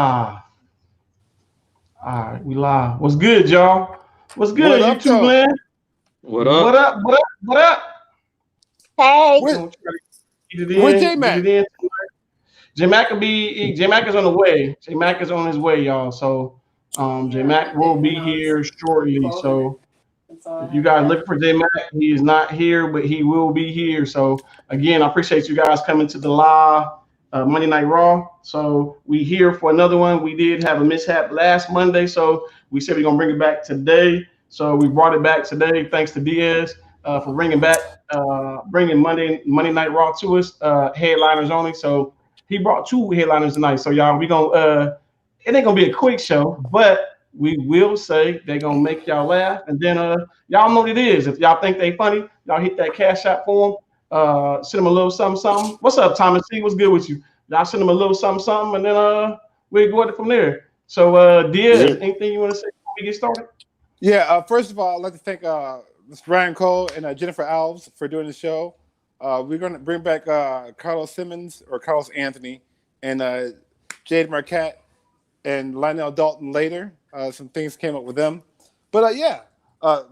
Ah, all right, we live. What's good, y'all? What's What good, up, YouTube though? land? What What up? up? What up? What up? Hey, We're Where, gonna try to get it where J in. Get it Mac? in. J Mac is on the way. J Mac is on his way, y'all. So J Mac will be here shortly. So if you guys looking for J Mac, he is not here, but he will be here. So again, I appreciate you guys coming to the live Monday Night Raw. So we here for another one. We did have a mishap last Monday, so we said we're gonna bring it back today. So we brought it back today. Thanks to Diaz for bringing Monday Night Raw to us, headliners only. So he brought two headliners tonight. So y'all, we gonna it ain't gonna be a quick show, but we will say they're gonna make y'all laugh, and then y'all know what it is. If y'all think they funny, y'all hit that cash app for them. Send them a little something, something. What's up, Thomas C? What's good with you? Y'all send them a little something, something, and then we go from there. So Diaz, Yeah. anything you want to say before we get started? Yeah, first of all, I'd like to thank Mr. Ryan Cole and Jennifer Alves for doing the show. We're going to bring back Carlos Simmons or Carlos Anthony and Jade Marquette and Lionel Dalton later. Some things came up with them. But yeah,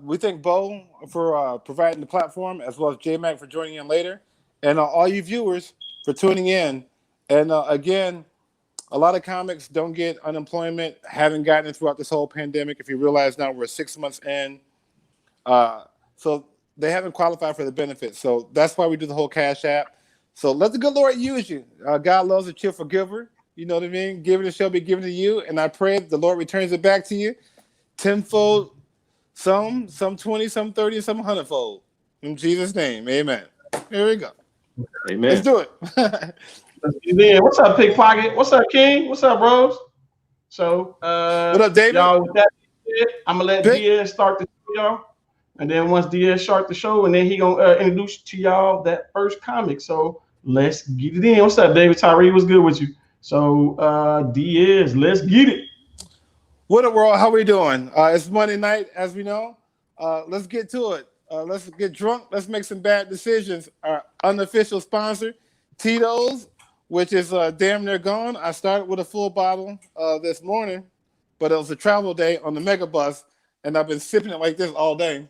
we thank Bo for providing the platform as well as J Mac for joining in later. And all you viewers for tuning in. And again, a lot of comics don't get unemployment, haven't gotten it throughout this whole pandemic. If you realize now we're 6 months in, so they haven't qualified for the benefits. So that's why we do the whole Cash App. So let the good Lord use you. God loves a cheerful giver. You know what I mean? Giving it shall be given to you, and I pray the Lord returns it back to you tenfold. Some 20, some 30, some hundredfold. In Jesus' name, Amen. Here we go. Let's Amen. do it. Let's get it in. What's up, Pickpocket? What's up, King? What's up, bros? So What up, David? y'all, with that being said, I'm gonna let Pick. Diaz start the show, y'all. And then once Diaz start the show, and then he gonna introduce to y'all that first comic. So let's get it in. What's up, David Tyree? What's good with you? So Diaz, let's get it. What up, world? How we doing? It's Monday night, as we know. Let's get to it. Let's get drunk. Let's make some bad decisions. Our unofficial sponsor, Tito's, which is damn near gone. I started with a full bottle this morning, but it was a travel day on the mega bus, and I've been sipping it like this all day.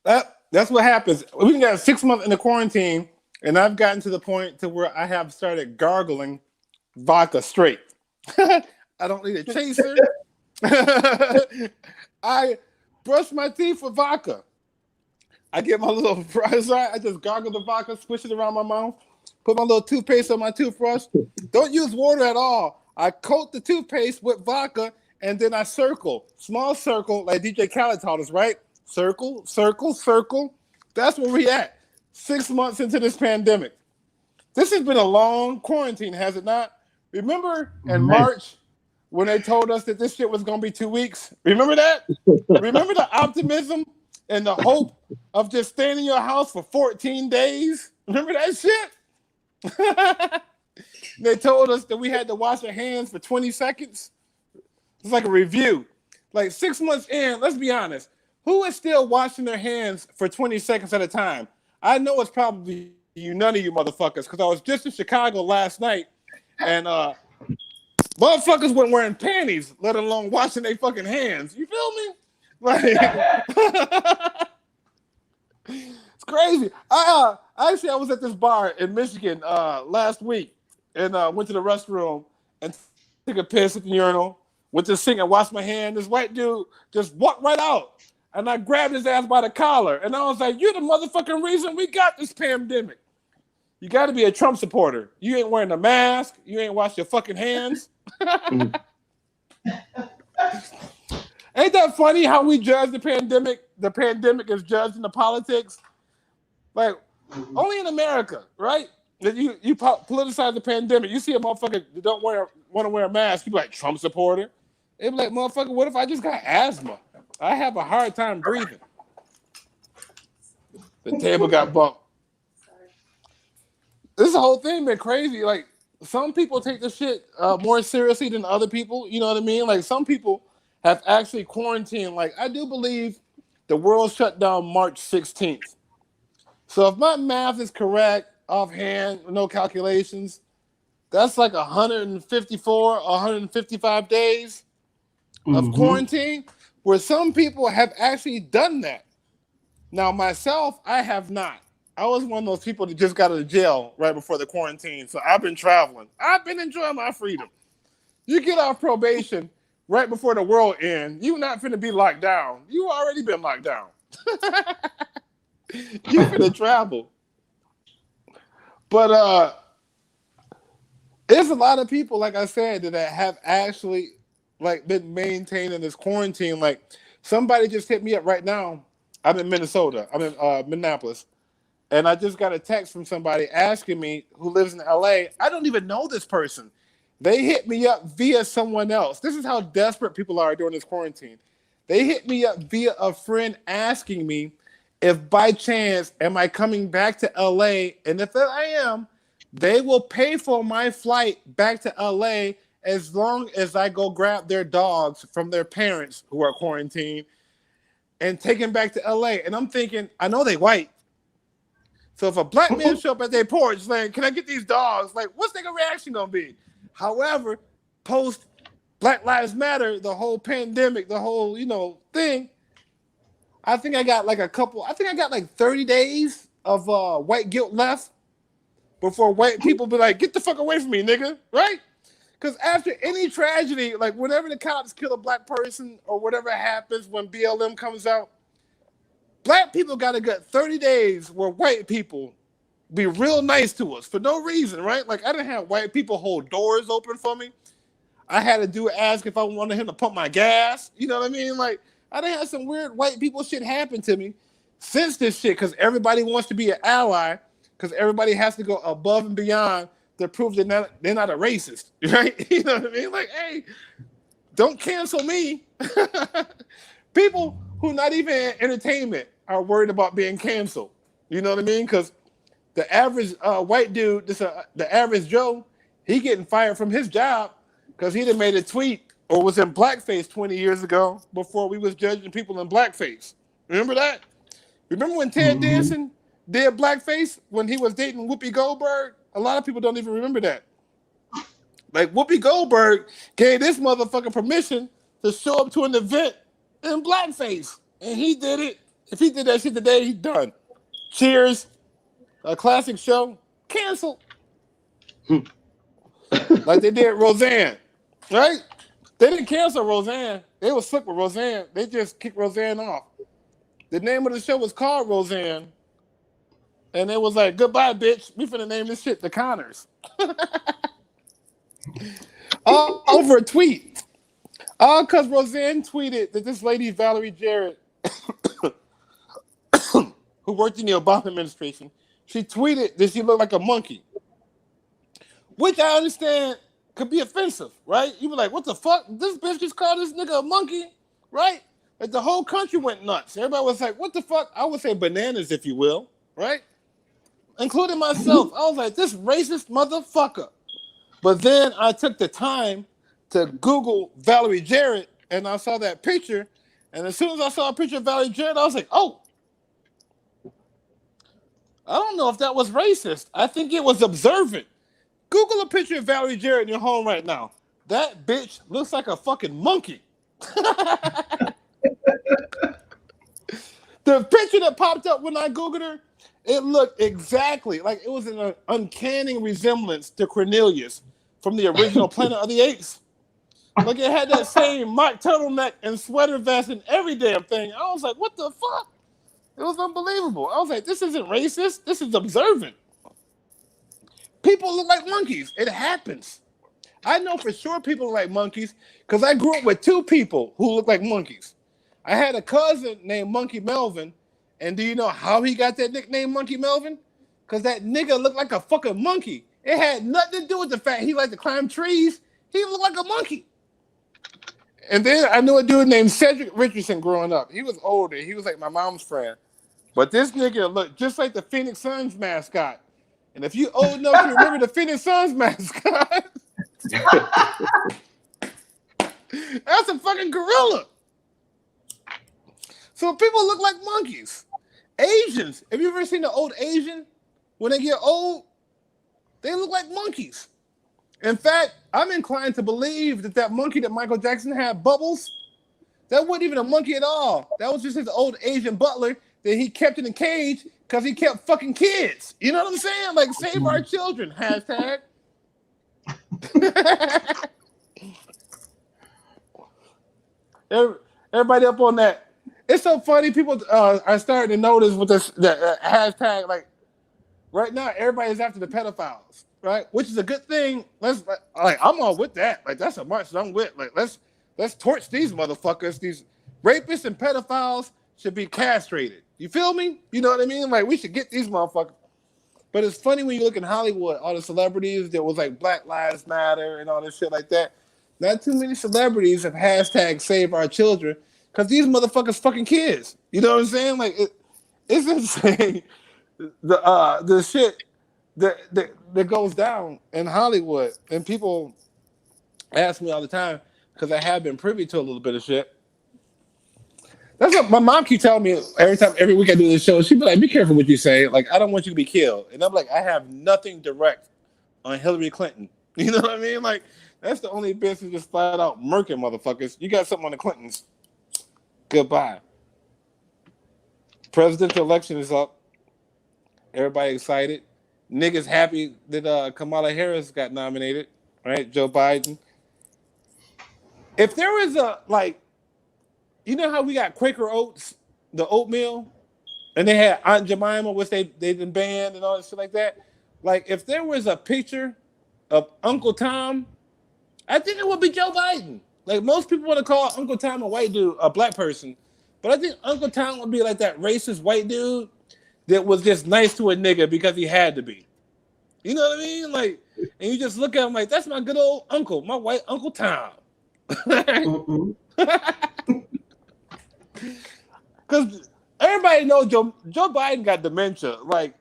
That's what happens. We got 6 months in the quarantine, and I've gotten to the point to where I have started gargling vodka straight. I don't need a chaser. I brush my teeth with vodka. I get my little fries right. I just gargle the vodka, swish it around my mouth, put my little toothpaste on my toothbrush. Don't use water at all. I coat the toothpaste with vodka, and then I circle. Small circle, like DJ Khaled taught us, right? Circle, circle, circle. That's where we at. 6 months into this pandemic. This has been a long quarantine, has it not? Remember in Man. March when they told us that this shit was going to be 2 weeks? Remember that? Remember the optimism and the hope of just staying in your house for 14 days? Remember that shit? They told us that we had to wash our hands for 20 seconds. It's like a review. Like 6 months in, let's be honest. Who is still washing their hands for 20 seconds at a time? I know it's probably you, none of you motherfuckers, because I was just in Chicago last night, and motherfuckers weren't wearing panties, let alone washing their fucking hands. You feel me? Like, it's crazy. Actually I was at this bar in Michigan last week, and went to the restroom and took a piss at the urinal. Went to the sink and washed my hand. This white dude just walked right out, and I grabbed his ass by the collar, and I was like, "You're the motherfucking reason we got this pandemic. You got to be a Trump supporter. You ain't wearing a mask. You ain't washed your fucking hands." Ain't that funny how we judge the pandemic? The pandemic is judged in the politics. Like, only in America, right? That you politicize the pandemic. You see a motherfucker that don't want to wear a mask, you be like, Trump supporter. They be like, motherfucker, what if I just got asthma? I have a hard time breathing. The table got bumped. This whole thing been crazy. Like, some people take this shit more seriously than other people. You know what I mean? Like, some people have actually quarantined. Like, I do believe the world shut down March 16th. So if my math is correct, offhand, no calculations, that's like 154, 155 days of Mm-hmm. quarantine, where some people have actually done that. Now, myself, I have not. I was one of those people that just got out of jail right before the quarantine, so I've been traveling. I've been enjoying my freedom. You get off probation right before the world ends, you not finna be locked down. You already been locked down. You finna travel. But there's a lot of people, like I said, that have actually like been maintaining this quarantine. Like somebody just hit me up right now. I'm in Minnesota. I'm in Minneapolis. And I just got a text from somebody asking me who lives in LA. I don't even know this person. They hit me up via someone else. This is how desperate people are during this quarantine. They hit me up via a friend asking me if by chance am I coming back to LA, and if I am, they will pay for my flight back to LA as long as I go grab their dogs from their parents who are quarantined and take them back to LA. And I'm thinking, I know they white. So if a black man show up at their porch saying, "Can I get these dogs?" Like, what's their reaction gonna be? However, post Black Lives Matter, the whole pandemic, the whole thing, I think I got like a couple. I think I got like 30 days of white guilt left before white people be like, "Get the fuck away from me, nigga!" Right? Because after any tragedy, like whenever the cops kill a black person or whatever happens when BLM comes out, black people got to get 30 days where white people be real nice to us for no reason, right? Like I didn't have white people hold doors open for me. I had a dude ask if I wanted him to pump my gas. You know what I mean? Like I done had some weird white people shit happen to me since this shit because everybody wants to be an ally because everybody has to go above and beyond to prove they're not a racist, right? You know what I mean? Like, hey, don't cancel me. People who not even in entertainment are worried about being canceled. You know what I mean? Because the average white dude, the average Joe, he getting fired from his job because he done made a tweet or was in blackface 20 years ago before we was judging people in blackface. Remember that? Remember when Ted Mm-hmm. Danson did blackface when he was dating Whoopi Goldberg? A lot of people don't even remember that. Like Whoopi Goldberg gave this motherfucker permission to show up to an event in blackface, and he did it. If he did that shit today, he done. Cheers, a classic show, canceled. Like they did Roseanne, right? They didn't cancel Roseanne. They was slick with Roseanne. They just kicked Roseanne off. The name of the show was called Roseanne, and it was like, "Goodbye, bitch. We finna name this shit The Connors." All over a tweet. All because Roseanne tweeted that this lady, Valerie Jarrett, who worked in the Obama administration, she tweeted that she looked like a monkey. Which I understand could be offensive, right? You be like, what the fuck? This bitch just called this nigga a monkey, right? Like the whole country went nuts. Everybody was like, what the fuck? I would say bananas, if you will, right? Including myself. I was like, this racist motherfucker. But then I took the time to Google Valerie Jarrett and I saw that picture. And as soon as I saw a picture of Valerie Jarrett, I was like, oh, I don't know if that was racist. I think it was observant. Google a picture of Valerie Jarrett in your home right now. That bitch looks like a fucking monkey. The picture that popped up when I Googled her, it looked exactly like it was an uncanny resemblance to Cornelius from the original Planet of the Apes. Like it had that same mock turtleneck and sweater vest and every damn thing. I was like, what the fuck? It was unbelievable. I was like, this isn't racist. This is observant. People look like monkeys. It happens. I know for sure people look like monkeys because I grew up with two people who look like monkeys. I had a cousin named Monkey Melvin, and do you know how he got that nickname, Monkey Melvin? Because that nigga looked like a fucking monkey. It had nothing to do with the fact he liked to climb trees. He looked like a monkey. And then I knew a dude named Cedric Richardson growing up. He was older. He was like my mom's friend. But this nigga looked just like the Phoenix Suns mascot. And if you old enough to remember the Phoenix Suns mascot, that's a fucking gorilla. So people look like monkeys. Asians. Have you ever seen the old Asian? When they get old, they look like monkeys. In fact, I'm inclined to believe that monkey that Michael Jackson had, Bubbles, that wasn't even a monkey at all. That was just his old Asian butler that he kept in a cage because he kept fucking kids. You know what I'm saying? Like, save our children, hashtag. Everybody up on that. It's so funny. People are starting to notice with this hashtag. Like right now, everybody's after the pedophiles, right? Which is a good thing. I'm all with that. Like that's a march that I'm with. Like let's torch these motherfuckers. These rapists and pedophiles should be castrated. You feel me? You know what I mean? Like we should get these motherfuckers. But it's funny when you look in Hollywood, all the celebrities that was like Black Lives Matter and all this shit like that. Not too many celebrities have hashtag save our children because these motherfuckers fucking kids. You know what I'm saying? Like it's insane. The shit that goes down in Hollywood, and people ask me all the time because I have been privy to a little bit of shit. That's what my mom keeps telling me every week I do this show. She'd be like, "Be careful what you say. Like, I don't want you to be killed." And I'm like, I have nothing direct on Hillary Clinton. You know what I mean? Like, that's the only business just flat out murking motherfuckers. You got something on the Clintons. Goodbye. Presidential election is up. Everybody excited. Niggas happy that Kamala Harris got nominated. Right? Joe Biden. If there was you know how we got Quaker Oats, the oatmeal, and they had Aunt Jemima, which they been banned and all that shit like that. Like, if there was a picture of Uncle Tom, I think it would be Joe Biden. Like, most people want to call Uncle Tom a white dude, a black person. But I think Uncle Tom would be like that racist white dude that was just nice to a nigga because he had to be. You know what I mean? Like, and you just look at him like, that's my good old uncle, my white Uncle Tom. Because everybody knows Joe Biden got dementia. Like,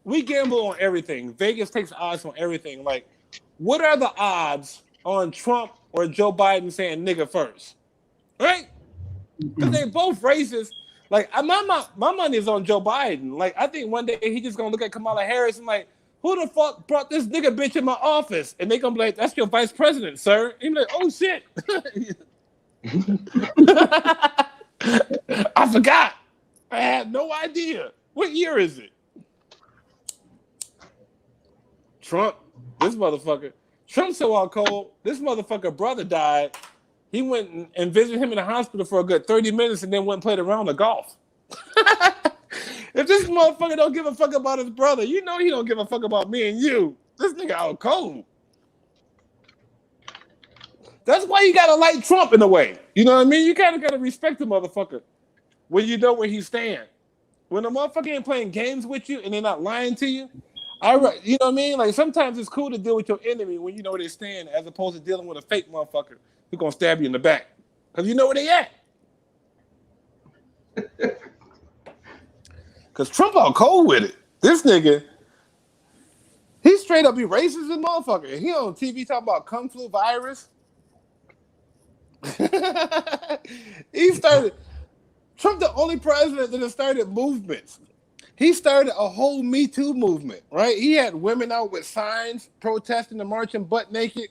we gamble on everything. Vegas takes odds on everything. Like, what are the odds on Trump or Joe Biden saying nigga first? Right? Because they both racist. Like, my money is on Joe Biden. Like, I think one day he's just going to look at Kamala Harris and like, who the fuck brought this nigga bitch in my office? And they going to be like, that's your vice president, sir. And he's like, oh, shit. I forgot. I had no idea. What year is it? Trump, this motherfucker. Trump's so all cold. This motherfucker brother died. He went and visited him in the hospital for a good 30 minutes and then went and played a round of golf. If this motherfucker don't give a fuck about his brother, you know he don't give a fuck about me and you. This nigga out cold. That's why you gotta like Trump in a way. You know what I mean? You kind of gotta respect the motherfucker when you know where he stand. When the motherfucker ain't playing games with you and they're not lying to you, you know what I mean? Like sometimes it's cool to deal with your enemy when you know where they stand, as opposed to dealing with a fake motherfucker who's gonna stab you in the back because you know where they at. Because Trump out cold with it. This nigga, he straight up be racist as motherfucker. He on TV talking about Kung Flu virus. Trump the only president that has started movements. He started a whole Me Too movement, right? He had women out with signs protesting and marching butt naked.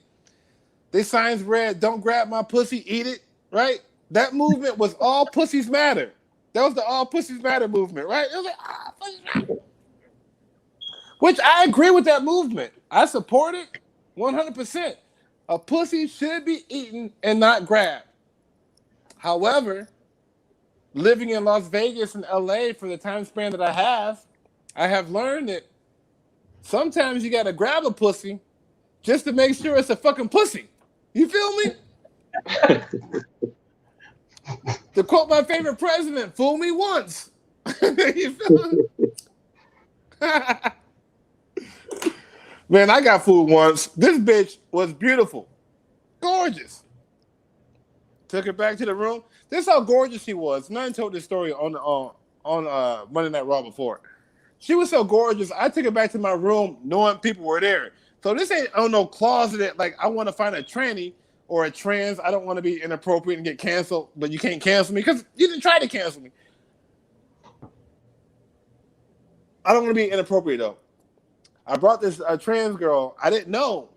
Their signs read, "Don't grab my pussy, eat it," right? That movement was All Pussies Matter. That was the All Pussies Matter movement, right? It was like, pussies matter. Which I agree with that movement. I support it 100%. A pussy should be eaten and not grabbed. However, living in Las Vegas and LA for the time span that I have learned that sometimes you gotta grab a pussy just to make sure it's a fucking pussy. You feel me? To quote my favorite president, fool me once. You feel me? Man, I got fooled once. This bitch was beautiful. Gorgeous. Took her back to the room. This is how gorgeous she was. None told this story on Monday Night Raw before. She was so gorgeous. I took her back to my room knowing people were there. So this ain't no closeted, like I want to find a tranny or a trans. I don't want to be inappropriate and get canceled, but you can't cancel me because you didn't try to cancel me. I don't want to be inappropriate though. I brought this trans girl. I didn't know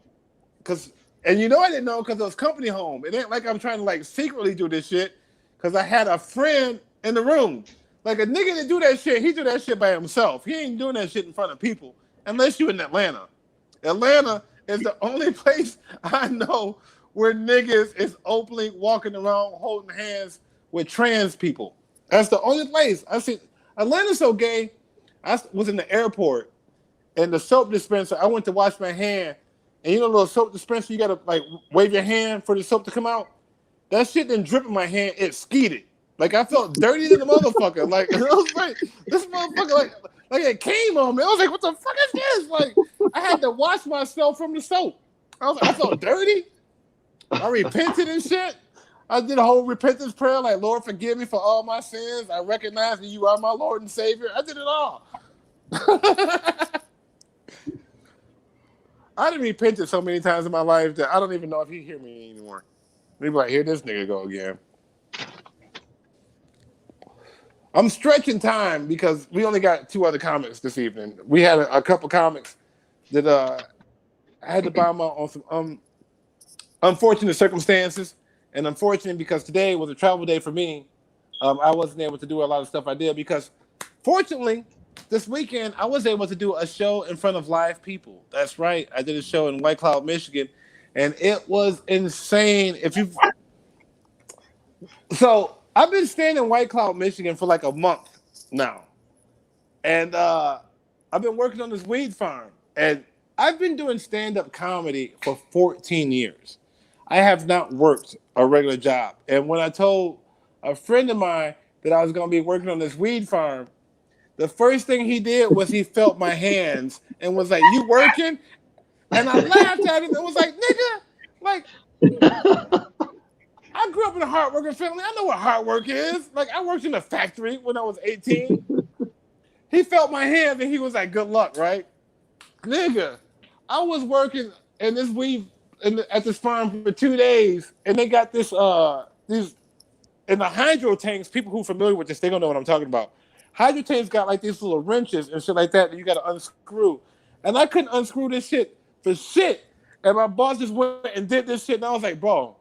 because, and you know I didn't know because it was company home. It ain't like I'm trying to like secretly do this shit because I had a friend in the room. Like a nigga that do that shit, he do that shit by himself. He ain't doing that shit in front of people unless you in Atlanta. Atlanta is the only place I know where niggas is openly walking around holding hands with trans people. That's the only place I see. Atlanta's so gay. I was in the airport and the soap dispenser. I went to wash my hand, and you know the little soap dispenser. You gotta like wave your hand for the soap to come out. That shit didn't drip in my hand. It skeeted. Like I felt dirty than the motherfucker. Like I was like, this motherfucker like it came on me. I was like, what the fuck is this? Like I had to wash myself from the soap. I was like, I felt dirty. I repented and shit. I did a whole repentance prayer, like Lord, forgive me for all my sins. I recognize that you are my Lord and Savior. I did it all. I done repented so many times in my life that I don't even know if he hear me anymore. Maybe like, here this nigga go again. I'm stretching time because we only got 2 other comics this evening. We had a couple comics that I had to buy them out on some unfortunate circumstances. And unfortunate because today was a travel day for me. I wasn't able to do a lot of stuff I did because fortunately, this weekend I was able to do a show in front of live people. That's right. I did a show in White Cloud, Michigan, and it was insane. So I've been staying in White Cloud, Michigan for like a month now. And I've been working on this weed farm. And I've been doing stand-up comedy for 14 years. I have not worked a regular job. And when I told a friend of mine that I was going to be working on this weed farm, the first thing he did was he felt my hands and was like, "You working?" And I laughed at him and was like, "Nigga, like, I grew up in a hard-working family. I know what hard work is. Like, I worked in a factory when I was 18. He felt my hands and he was like, "Good luck," right? Nigga, I was working in this weed at this farm for 2 days, and they got these in the hydro tanks. People who are familiar with this, they don't know what I'm talking about. Hydro tanks got like these little wrenches and shit like that you got to unscrew, and I couldn't unscrew this shit for shit. And my boss just went and did this shit, and I was like, bro,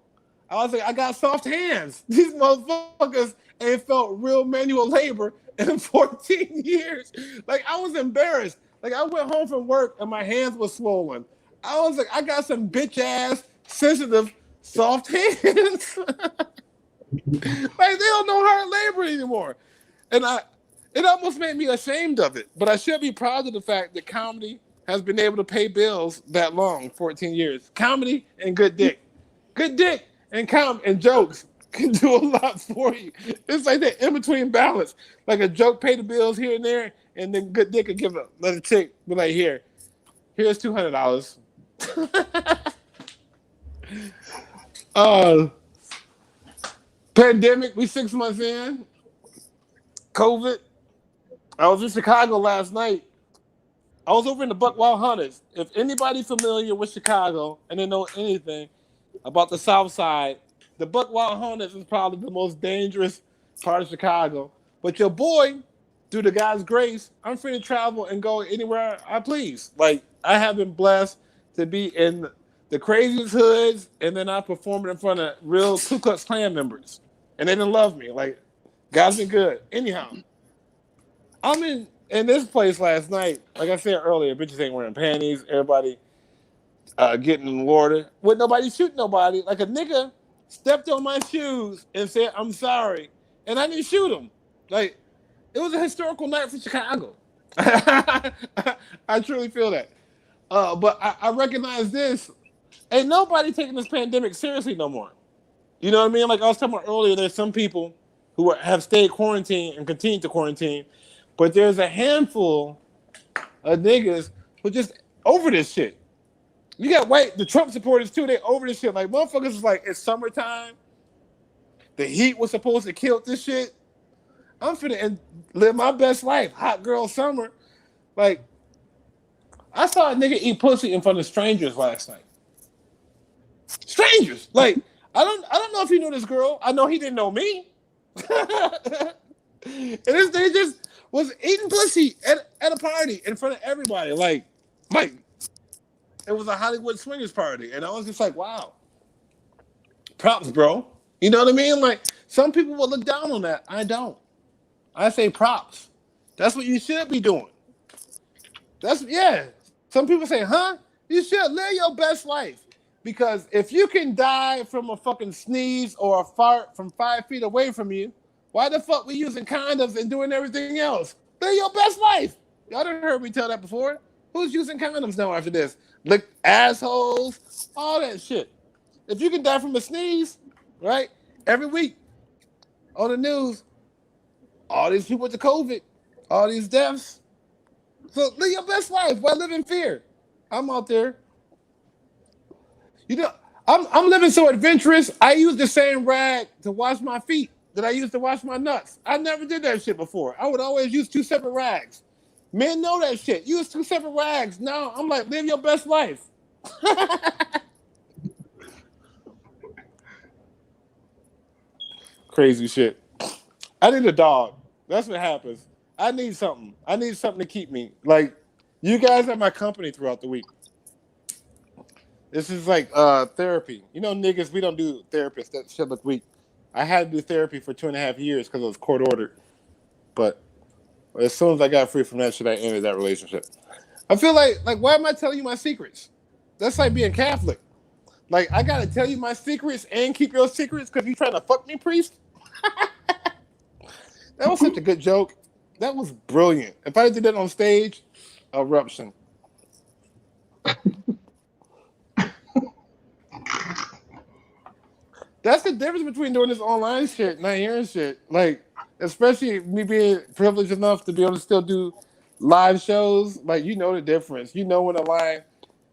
I got soft hands. These motherfuckers ain't felt real manual labor in 14 years. Like I was embarrassed. Like I went home from work and my hands were swollen. I was like, I got some bitch ass, sensitive, soft hands. Like they don't know hard labor anymore. And it almost made me ashamed of it. But I should be proud of the fact that comedy has been able to pay bills that long, 14 years. Comedy and good dick. Good dick and jokes can do a lot for you. It's like that in-between balance. Like a joke pay the bills here and there, and then good dick could give another chick, be like, here's $200. Pandemic, we 6 months in. COVID. I was in Chicago last night. I was over in the Buck Wild Hunters. If anybody familiar with Chicago and they know anything about the South Side, the Buck Wild Hunters is probably the most dangerous part of Chicago. But your boy, through the God's grace, I'm free to travel and go anywhere I please. Like, I have been blessed to be in the craziest hoods, and then I performed in front of real Ku Klux Klan members. And they didn't love me. Like, God's been good. Anyhow, I'm in this place last night. Like I said earlier, bitches ain't wearing panties. Everybody getting in the water with nobody shooting nobody. Like a nigga stepped on my shoes and said, "I'm sorry," and I didn't shoot him. Like it was a historical night for Chicago. I truly feel that. But I recognize this. Ain't nobody taking this pandemic seriously no more. You know what I mean? Like I was talking about earlier, there's some people who have stayed quarantined and continue to quarantine, but there's a handful of niggas who just over this shit. You got the Trump supporters too, they over this shit. Like motherfuckers is like, it's summertime. The heat was supposed to kill this shit. I'm finna live my best life. Hot girl summer. Like, I saw a nigga eat pussy in front of strangers last night. Strangers. Like, I don't know if he knew this girl. I know he didn't know me. And this nigga just was eating pussy at a party in front of everybody. Like it was a Hollywood swingers party, and I was just like, wow, props, bro. You know what I mean? Like some people will look down on that. I don't. I say props. That's what you should be doing. That's yeah. Some people say, huh? You should live your best life. Because if you can die from a fucking sneeze or a fart from 5 feet away from you, why the fuck we using condoms and doing everything else? Live your best life. Y'all done heard me tell that before. Who's using condoms now after this? Lick assholes, all that shit. If you can die from a sneeze, right? Every week on the news, all these people with the COVID, all these deaths. So live your best life. Why live in fear? I'm out there. You know, I'm living so adventurous. I use the same rag to wash my feet that I used to wash my nuts. I never did that shit before. I would always use two separate rags. Men know that shit. Use two separate rags. Now I'm like, live your best life. Crazy shit. I need a dog. That's what happens. I need something. I need something to keep me. Like, you guys are my company throughout the week. This is like therapy. You know, niggas, we don't do therapists. That shit look weak. I had to do therapy for 2.5 years because it was court ordered. But as soon as I got free from that shit, I ended that relationship. I feel like why am I telling you my secrets? That's like being Catholic. Like, I gotta tell you my secrets and keep your secrets because you trying to fuck me, priest? That was such a good joke. That was brilliant. If I did that on stage, eruption. That's the difference between doing this online shit and not hearing shit. Like, especially me being privileged enough to be able to still do live shows. Like, you know the difference. You know when a line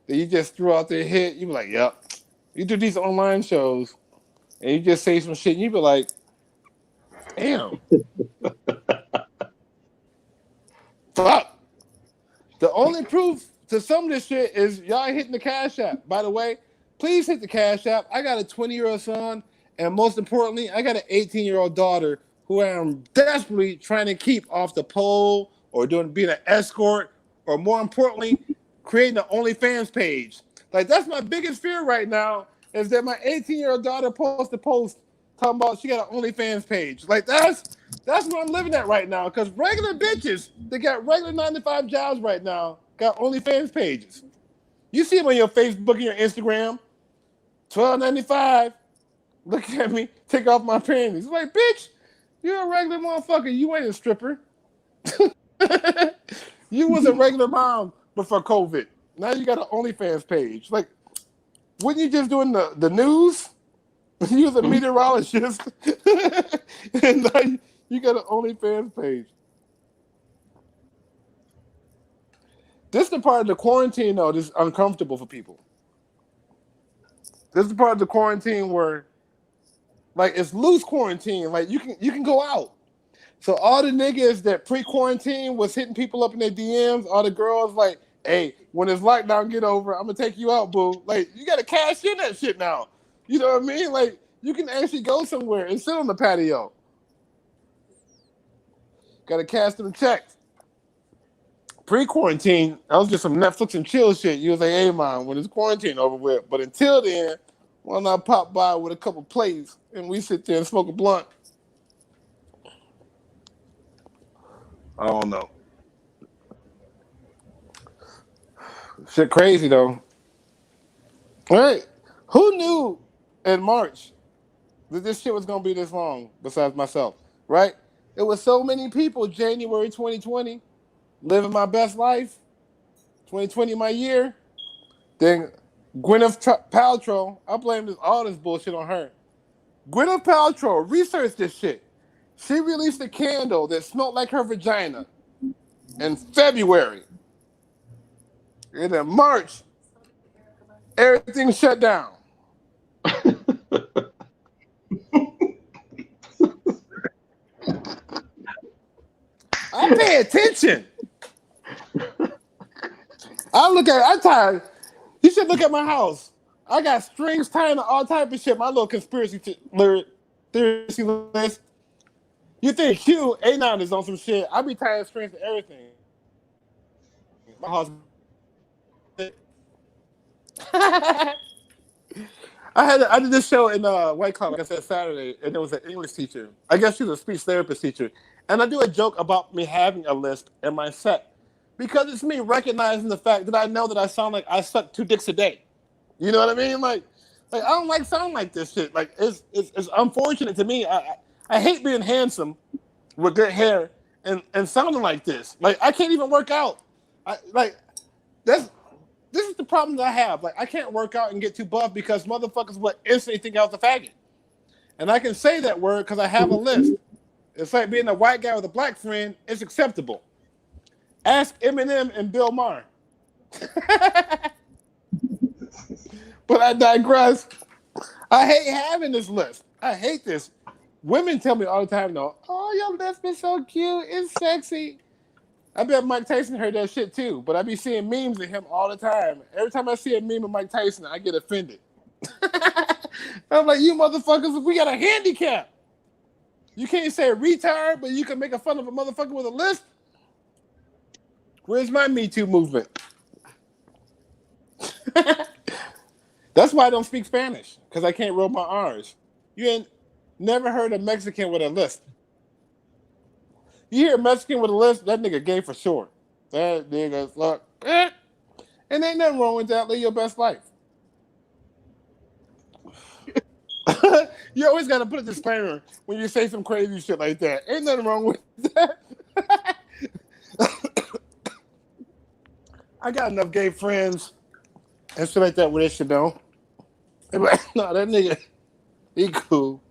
that you just threw out there hit, you be like, yep. You do these online shows and you just say some shit and you be like, damn, fuck. The only proof to some of this shit is y'all hitting the Cash App. By the way, please hit the Cash App. I got a 20-year-old son, and most importantly, I got an 18-year-old daughter who I am desperately trying to keep off the pole or being an escort, or more importantly, creating an OnlyFans page. Like, that's my biggest fear right now is that my 18-year-old daughter posts a post talking about she got an OnlyFans page. Like, that's what I'm living at right now. Because regular bitches that got regular 9 to 5 jobs right now got OnlyFans pages. You see them on your Facebook and your Instagram. $12.95. Look at me. Take off my panties. Like, bitch, you're a regular motherfucker. You ain't a stripper. You was a regular mom before COVID. Now you got an OnlyFans page. Like, wouldn't you just doing the news? You was a meteorologist. And now you got an OnlyFans page. This is the part of the quarantine, though, that's uncomfortable for people. This is the part of the quarantine where, like, it's loose quarantine. Like, you can go out. So all the niggas that pre-quarantine was hitting people up in their DMs, all the girls like, hey, when this lockdown get over, I'm gonna take you out, boo. Like, you gotta cash in that shit now. You know what I mean? Like, you can actually go somewhere and sit on the patio. Gotta cash them checks. Pre-quarantine, that was just some Netflix and chill shit. You was like, hey man, when this quarantine over with. But until then, why not pop by with a couple plates and we sit there and smoke a blunt? I don't know. Shit crazy though. All right. Who knew in March that this shit was gonna be this long besides myself? Right? It was so many people January 2020 living my best life. 2020 my year. Then Gwyneth Paltrow, I blame all this bullshit on her. Gwyneth Paltrow researched this shit. She released a candle that smelled like her vagina in February. And in March, everything shut down. I pay attention. I'm tired. You should look at my house. I got strings tying to all type of shit. My little conspiracy list. You think Q A9 is on some shit? I be tired of screens and everything. My house be I did this show in White Cloud, like I said, Saturday, and there was an English teacher. I guess she was a speech therapist teacher. And I do a joke about me having a list in my set because it's me recognizing the fact that I know that I sound like I suck 2 dicks a day. You know what I mean? Like I don't like sound like this shit. Like it's unfortunate to me. I hate being handsome with good hair and sounding like this. Like I can't even work out. Like that's this is the problem that I have. Like I can't work out and get too buff because motherfuckers would instantly think I was a faggot. And I can say that word because I have a list. It's like being a white guy with a black friend. It's acceptable. Ask Eminem and Bill Maher. But I digress. I hate having this list. I hate this. Women tell me all the time, though, oh, your list is so cute. It's sexy. I bet Mike Tyson heard that shit too, but I be seeing memes of him all the time. Every time I see a meme of Mike Tyson, I get offended. I'm like, you motherfuckers, we got a handicap. You can't say retard, but you can make a fun of a motherfucker with a list. Where's my Me Too movement? That's why I don't speak Spanish, because I can't roll my R's. You ain't never heard a Mexican with a lisp. You hear a Mexican with a lisp, that nigga gay for sure. That nigga fuck. And ain't nothing wrong with that. Live your best life. You always got to put a disclaimer when you say some crazy shit like that. Ain't nothing wrong with that. I got enough gay friends and shit like that where they should know. Like, no, that nigga, he cool.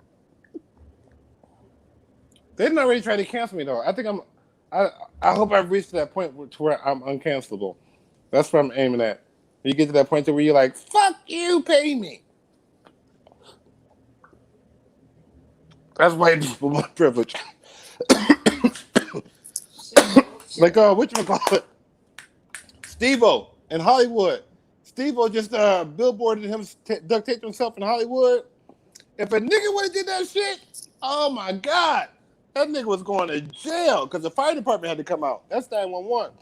They didn't already try to cancel me though. I hope I've reached that point to where I'm uncancelable. That's what I'm aiming at. You get to that point to where you're like, fuck you, pay me. That's white people my privilege. Like whatchamacallit? Steve-O in Hollywood. Steve-O just billboarded him duct taped himself in Hollywood. If a nigga would have did that shit, oh my God. That nigga was going to jail because the fire department had to come out. That's 911.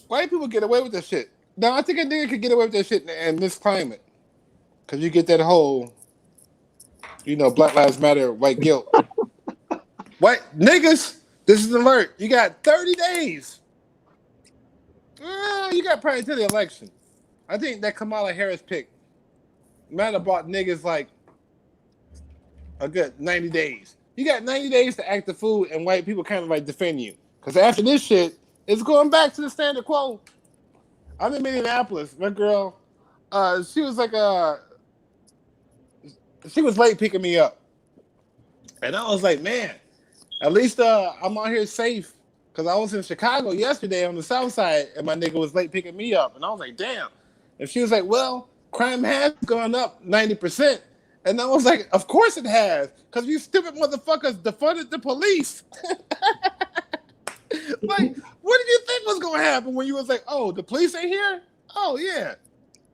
White people get away with that shit. Now, I think a nigga could get away with that shit in this climate. Because you get that whole, Black Lives Matter, white guilt. White niggas, this is an alert. You got 30 days. You got probably to the election. I think that Kamala Harris pick might have bought niggas like a good 90 days. You got 90 days to act the fool and white people kind of like defend you. Because after this shit, it's going back to the status quo. I'm in Minneapolis. My girl, she was like she was late picking me up. And I was like, man, at least I'm out here safe. Because I was in Chicago yesterday on the south side and my nigga was late picking me up. And I was like, damn. And she was like, well, crime has gone up 90%. And I was like, of course it has. Because you stupid motherfuckers defunded the police. Like, what did you think was going to happen when you was like, oh, the police ain't here? Oh, yeah.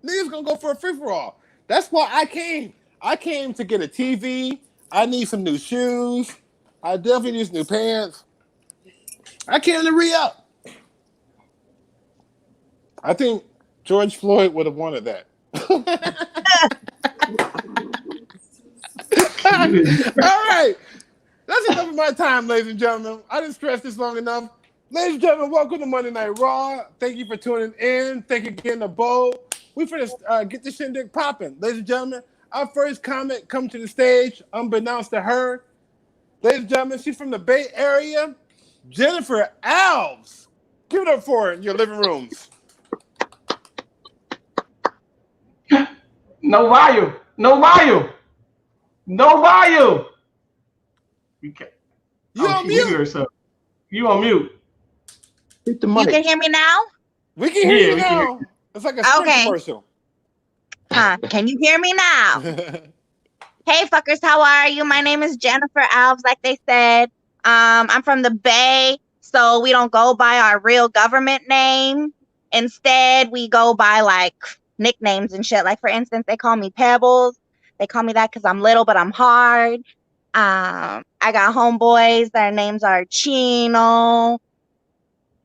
Niggas going to go for a free-for-all. That's why I came. I came to get a TV. I need some new shoes. I definitely need some new pants. I came to re-up. I think George Floyd would have wanted that. All right. That's enough of my time, ladies and gentlemen. I didn't stress this long enough. Ladies and gentlemen, welcome to Monday Night Raw. Thank you for tuning in. Thank you for getting a bowl. We finished get this shindig popping. Ladies and gentlemen, our first comic come to the stage, unbeknownst to her. Ladies and gentlemen, she's from the Bay Area. Jennifer Alves. Give it up for her in your living rooms. No value. No value. No value. You can't. You on mute. Yourself. You on mute. Hit the mic. You can hear me now? We can hear you now. It's like a Sprint commercial. Can you hear me now? Hey, fuckers, how are you? My name is Jennifer Alves, like they said. I'm from the Bay, so we don't go by our real government name. Instead, we go by, like, nicknames and shit. Like, for instance, they call me Pebbles. They call me that because I'm little, but I'm hard. I got homeboys. Their names are Chino,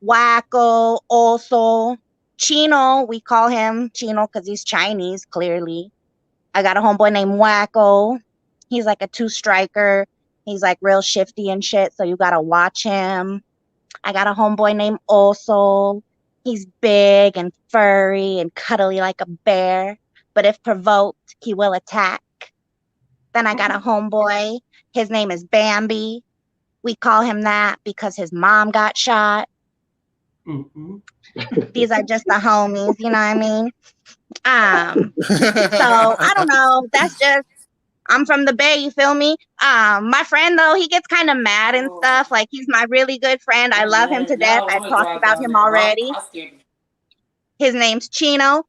Wacko, also. Chino, we call him Chino because he's Chinese, clearly. I got a homeboy named Wacko. He's like a 2-striker. He's like real shifty and shit, so you gotta watch him. I got a homeboy named Oso. He's big and furry and cuddly like a bear, but if provoked, he will attack. Then I got a homeboy. His name is Bambi. We call him that because his mom got shot. Mm-mm. These are just the homies, you know what I mean? So I don't know. That's just I'm from the Bay, you feel me? My friend though, he gets kind of mad and stuff. Like he's my really good friend. I love him to death. I've talked about him already. His name's Chino.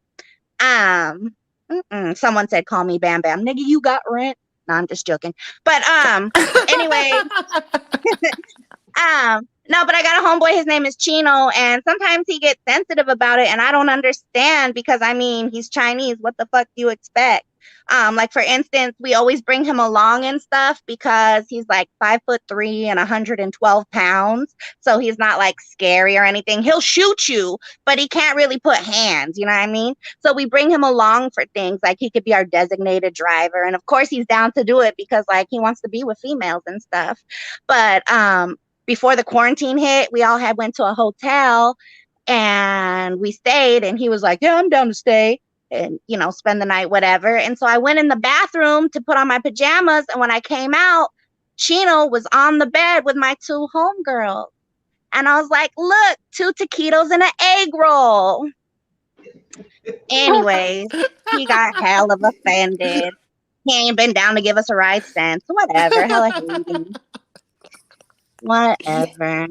Someone said call me Bam Bam. Nigga, you got rent. No, I'm just joking. But anyway. No, but I got a homeboy, his name is Chino, and sometimes he gets sensitive about it, and I don't understand because I mean he's Chinese. What the fuck do you expect? Like for instance, we always bring him along and stuff because he's like 5'3" and 112 pounds. So he's not like scary or anything. He'll shoot you, but he can't really put hands, you know what I mean? So we bring him along for things like he could be our designated driver. And of course he's down to do it because like he wants to be with females and stuff. But before the quarantine hit, we all had went to a hotel and we stayed and he was like, yeah, I'm down to stay and, you know, spend the night, whatever. And so I went in the bathroom to put on my pajamas. And when I came out, Chino was on the bed with my 2 homegirls. And I was like, look, 2 taquitos and an egg roll. Anyways, he got hell of offended. He ain't been down to give us a ride since. Whatever. Hella hating. Whatever.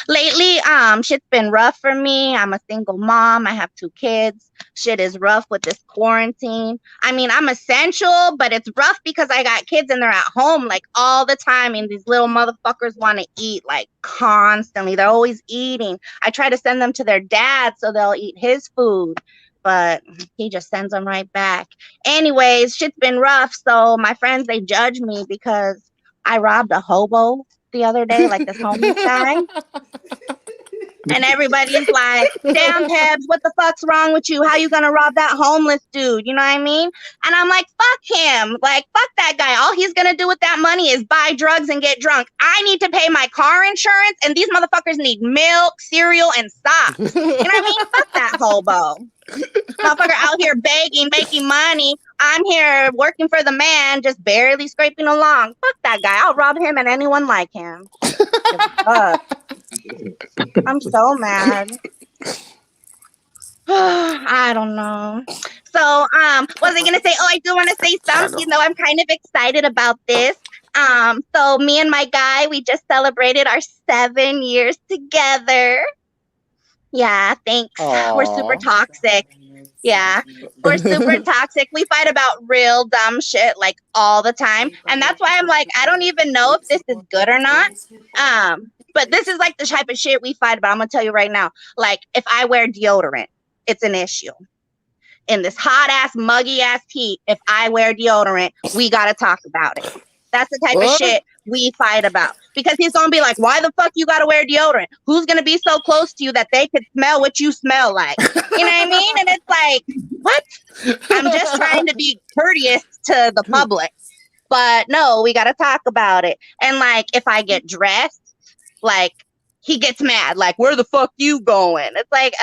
Lately, shit's been rough for me. I'm a single mom. I have 2 kids. Shit is rough with this quarantine. I mean, I'm essential, but it's rough because I got kids and they're at home like all the time. And these little motherfuckers want to eat like constantly. They're always eating. I try to send them to their dad so they'll eat his food, but he just sends them right back. Anyways, shit's been rough. So my friends, they judge me because I robbed a hobo the other day, like this homeless guy. And everybody's like, damn, Pebs, what the fuck's wrong with you? How you gonna rob that homeless dude? You know what I mean? And I'm like, fuck him. Like, fuck that guy. All he's gonna do with that money is buy drugs and get drunk. I need to pay my car insurance, and these motherfuckers need milk, cereal, and socks. You know what I mean? Fuck that hobo. Motherfucker out here begging, making money. I'm here working for the man, just barely scraping along. Fuck that guy. I'll rob him and anyone like him. I'm so mad. I don't know. So, what was I gonna say? Oh, I do want to say something though. I'm kind of excited about this. So me and my guy, we just celebrated our 7 years together. Yeah, thanks. Aww. We're super toxic. Yeah, we're super toxic. We fight about real dumb shit like all the time. And that's why I'm like, I don't even know if this is good or not. But this is like the type of shit we fight about. I'm gonna tell you right now. Like, if I wear deodorant, it's an issue. In this hot ass, muggy ass heat, if I wear deodorant, we gotta talk about it. That's the type of shit we fight about. Because he's gonna be like, why the fuck you gotta wear deodorant? Who's gonna be so close to you that they could smell what you smell like? You know what I mean? And it's like, what? I'm just trying to be courteous to the public. But no, we gotta talk about it. And like, if I get dressed, like, he gets mad. Like, where the fuck you going? It's like,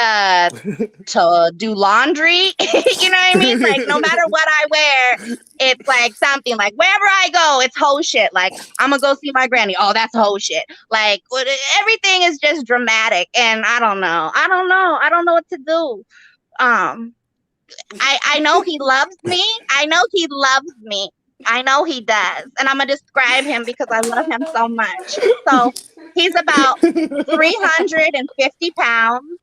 to do laundry. You know what I mean? Like, no matter what I wear, it's like something like wherever I go, it's hoe shit. Like, I'm gonna go see my granny. Oh, that's hoe shit. Like, everything is just dramatic. And I don't know. I don't know what to do. I know he loves me. I know he loves me. I know he does. And I'm going to describe him because I love him so much. So he's about 350 pounds.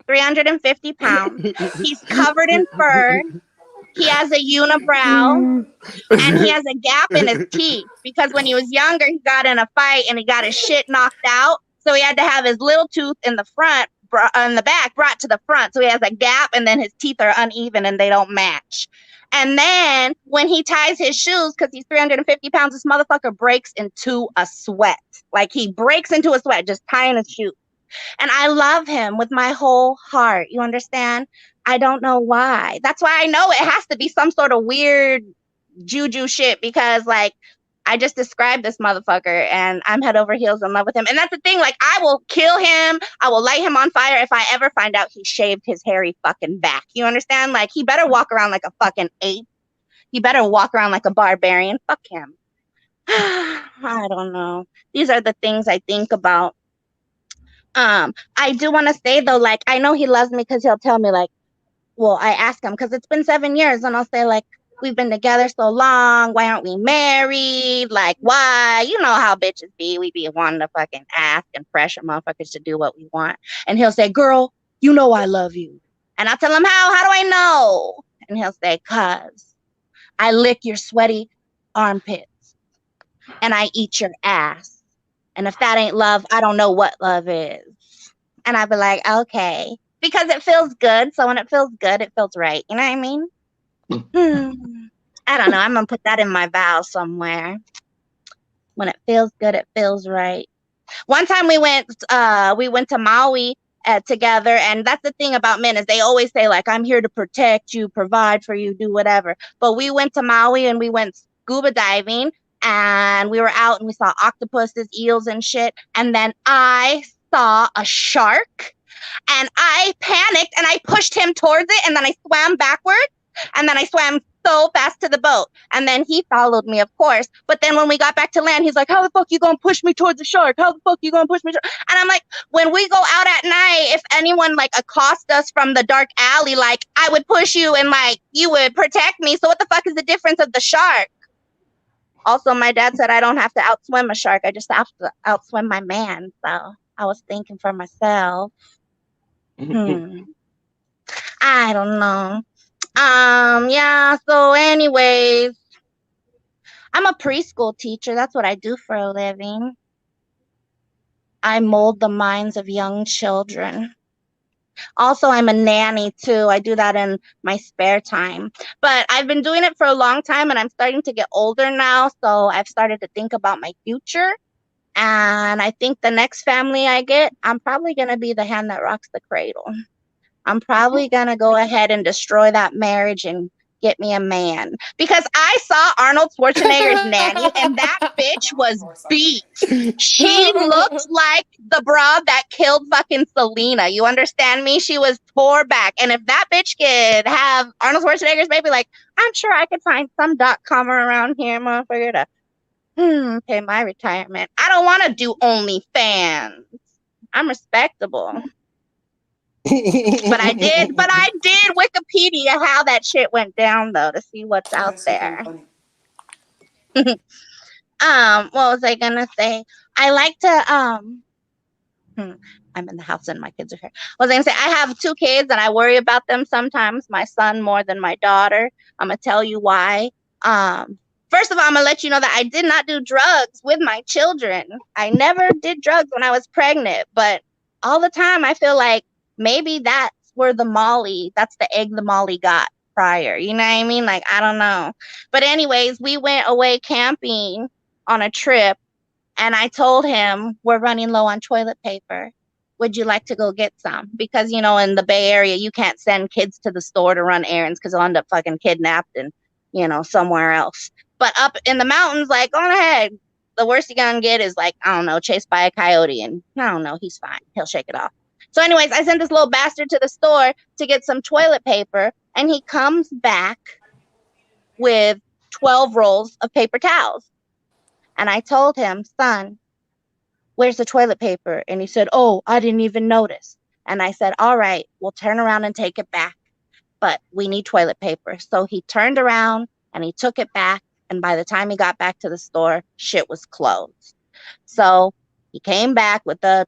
350 pounds. He's covered in fur. He has a unibrow. And he has a gap in his teeth. Because when he was younger, he got in a fight and he got his shit knocked out. So he had to have his little tooth in the front, in the back, brought to the front. So he has a gap and then his teeth are uneven and they don't match. And then when he ties his shoes, because he's 350 pounds, this motherfucker breaks into a sweat. Like he breaks into a sweat just tying his shoes. And I love him with my whole heart. You understand? I don't know why. That's why I know it has to be some sort of weird juju shit because like I just described this motherfucker and I'm head over heels in love with him. And that's the thing, like I will kill him. I will light him on fire if I ever find out he shaved his hairy fucking back. You understand? Like he better walk around like a fucking ape. He better walk around like a barbarian. Fuck him. I don't know. These are the things I think about. I do want to say though, like I know he loves me because he'll tell me like, well, I ask him because it's been 7 years and I'll say like, we've been together so long. Why aren't we married? Like, why? You know how bitches be. We be wanting to fucking ask and pressure motherfuckers to do what we want. And he'll say, girl, you know I love you. And I'll tell him how. How do I know? And he'll say, cause I lick your sweaty armpits and I eat your ass. And if that ain't love, I don't know what love is. And I'd be like, okay. Because it feels good. So when it feels good, it feels right. You know what I mean? I don't know. I'm going to put that in my vows somewhere. When it feels good, it feels right. One time we went to Maui together. And that's the thing about men is they always say like, I'm here to protect you, provide for you, do whatever. But we went to Maui and we went scuba diving and we were out and we saw octopuses, eels and shit. And then I saw a shark and I panicked and I pushed him towards it and then I swam backwards and then I swam so fast to the boat and then he followed me, of course. But then when we got back to land, he's like, how the fuck you gonna push me towards the shark? How the fuck you gonna push me? And I'm like, when we go out at night, if anyone like accosts us from the dark alley, like I would push you and like you would protect me. So what the fuck is the difference of the shark? Also, my dad said I don't have to outswim a shark. I just have to outswim my man. So I was thinking for myself. I don't know. Yeah, so anyways, I'm a preschool teacher. That's what I do for a living. I mold the minds of young children. Also, I'm a nanny too. I do that in my spare time. But I've been doing it for a long time and I'm starting to get older now. So I've started to think about my future. And I think the next family I get, I'm probably going to be the hand that rocks the cradle. I'm probably going to go ahead and destroy that marriage and get me a man. Because I saw Arnold Schwarzenegger's nanny and that bitch was beat. She looked like the broad that killed fucking Selena. You understand me? She was tore back. And if that bitch could have Arnold Schwarzenegger's baby, like, I'm sure I could find some .com around here, motherfucker, to pay my retirement. I don't want to do OnlyFans. I'm respectable. But I did Wikipedia how that shit went down though to see what's out there. What was I gonna say? I like to I'm in the house and my kids are here. What was I gonna say? I have 2 kids and I worry about them sometimes. My son more than my daughter. I'm gonna tell you why. First of all, I'm gonna let you know that I did not do drugs with my children. I never did drugs when I was pregnant, but all the time I feel like maybe that's where that's the egg the Molly got prior. You know what I mean? Like, I don't know. But anyways, we went away camping on a trip and I told him we're running low on toilet paper. Would you like to go get some? Because, you know, in the Bay Area, you can't send kids to the store to run errands because they'll end up fucking kidnapped and, you know, somewhere else. But up in the mountains, like, go ahead. The worst you're going to get is like, I don't know, chased by a coyote. And I don't know, he's fine. He'll shake it off. So anyways, I sent this little bastard to the store to get some toilet paper. And he comes back with 12 rolls of paper towels. And I told him, son, where's the toilet paper? And he said, oh, I didn't even notice. And I said, all right, we'll turn around and take it back. But we need toilet paper. So he turned around and he took it back. And by the time he got back to the store, shit was closed. So he came back with the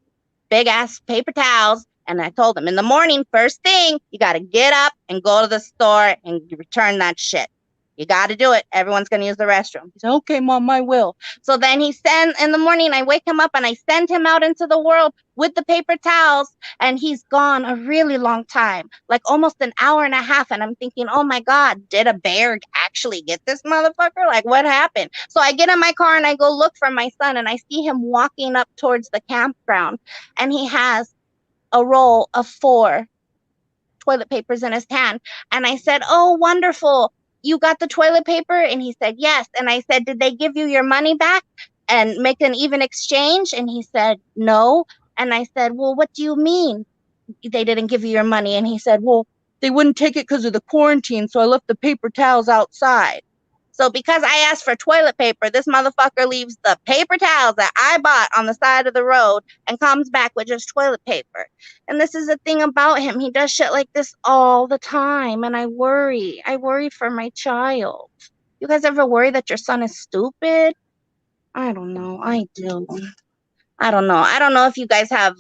big ass paper towels. And I told him in the morning, first thing, you got to get up and go to the store and return that shit. You got to do it. Everyone's going to use the restroom. He said, okay, Mom, I will. So then in the morning, I wake him up and I send him out into the world with the paper towels. And he's gone a really long time, like almost an hour and a half. And I'm thinking, oh my God, did a bear actually get this motherfucker? Like, what happened? So I get in my car and I go look for my son, and I see him walking up towards the campground, and he has a roll of 4 toilet papers in his hand. And I said, oh, wonderful. You got the toilet paper? And he said, yes. And I said, did they give you your money back and make an even exchange? And he said, no. And I said, well, what do you mean they didn't give you your money? And he said, well, they wouldn't take it because of the quarantine, so I left the paper towels outside. So because I asked for toilet paper, this motherfucker leaves the paper towels that I bought on the side of the road and comes back with just toilet paper. And this is the thing about him. He does shit like this all the time, and I worry. I worry for my child. You guys ever worry that your son is stupid? I don't know. I do. I don't know. I don't know if you guys have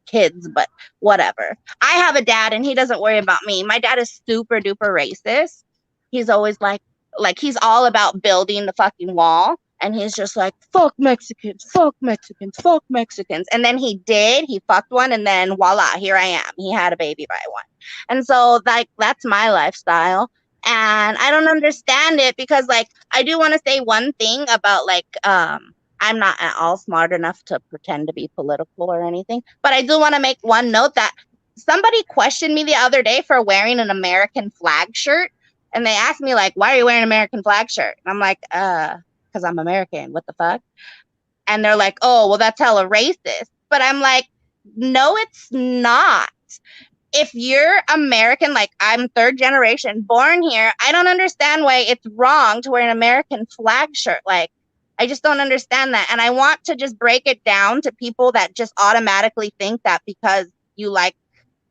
kids, but whatever. I have a dad and he doesn't worry about me. My dad is super duper racist. He's always like he's all about building the fucking wall. And he's just like, fuck Mexicans, fuck Mexicans, fuck Mexicans. And then he fucked one, and then voila, here I am. He had a baby by one. And so like that's my lifestyle. And I don't understand it because like I do want to say one thing about like I'm not at all smart enough to pretend to be political or anything, but I do want to make one note that somebody questioned me the other day for wearing an American flag shirt. And they asked me, like, why are you wearing an American flag shirt? And I'm like, because I'm American. What the fuck? And they're like, oh, well, that's hella racist. But I'm like, no, it's not. If you're American, like I'm 3rd generation, born here, I don't understand why it's wrong to wear an American flag shirt. Like, I just don't understand that. And I want to just break it down to people that just automatically think that because you like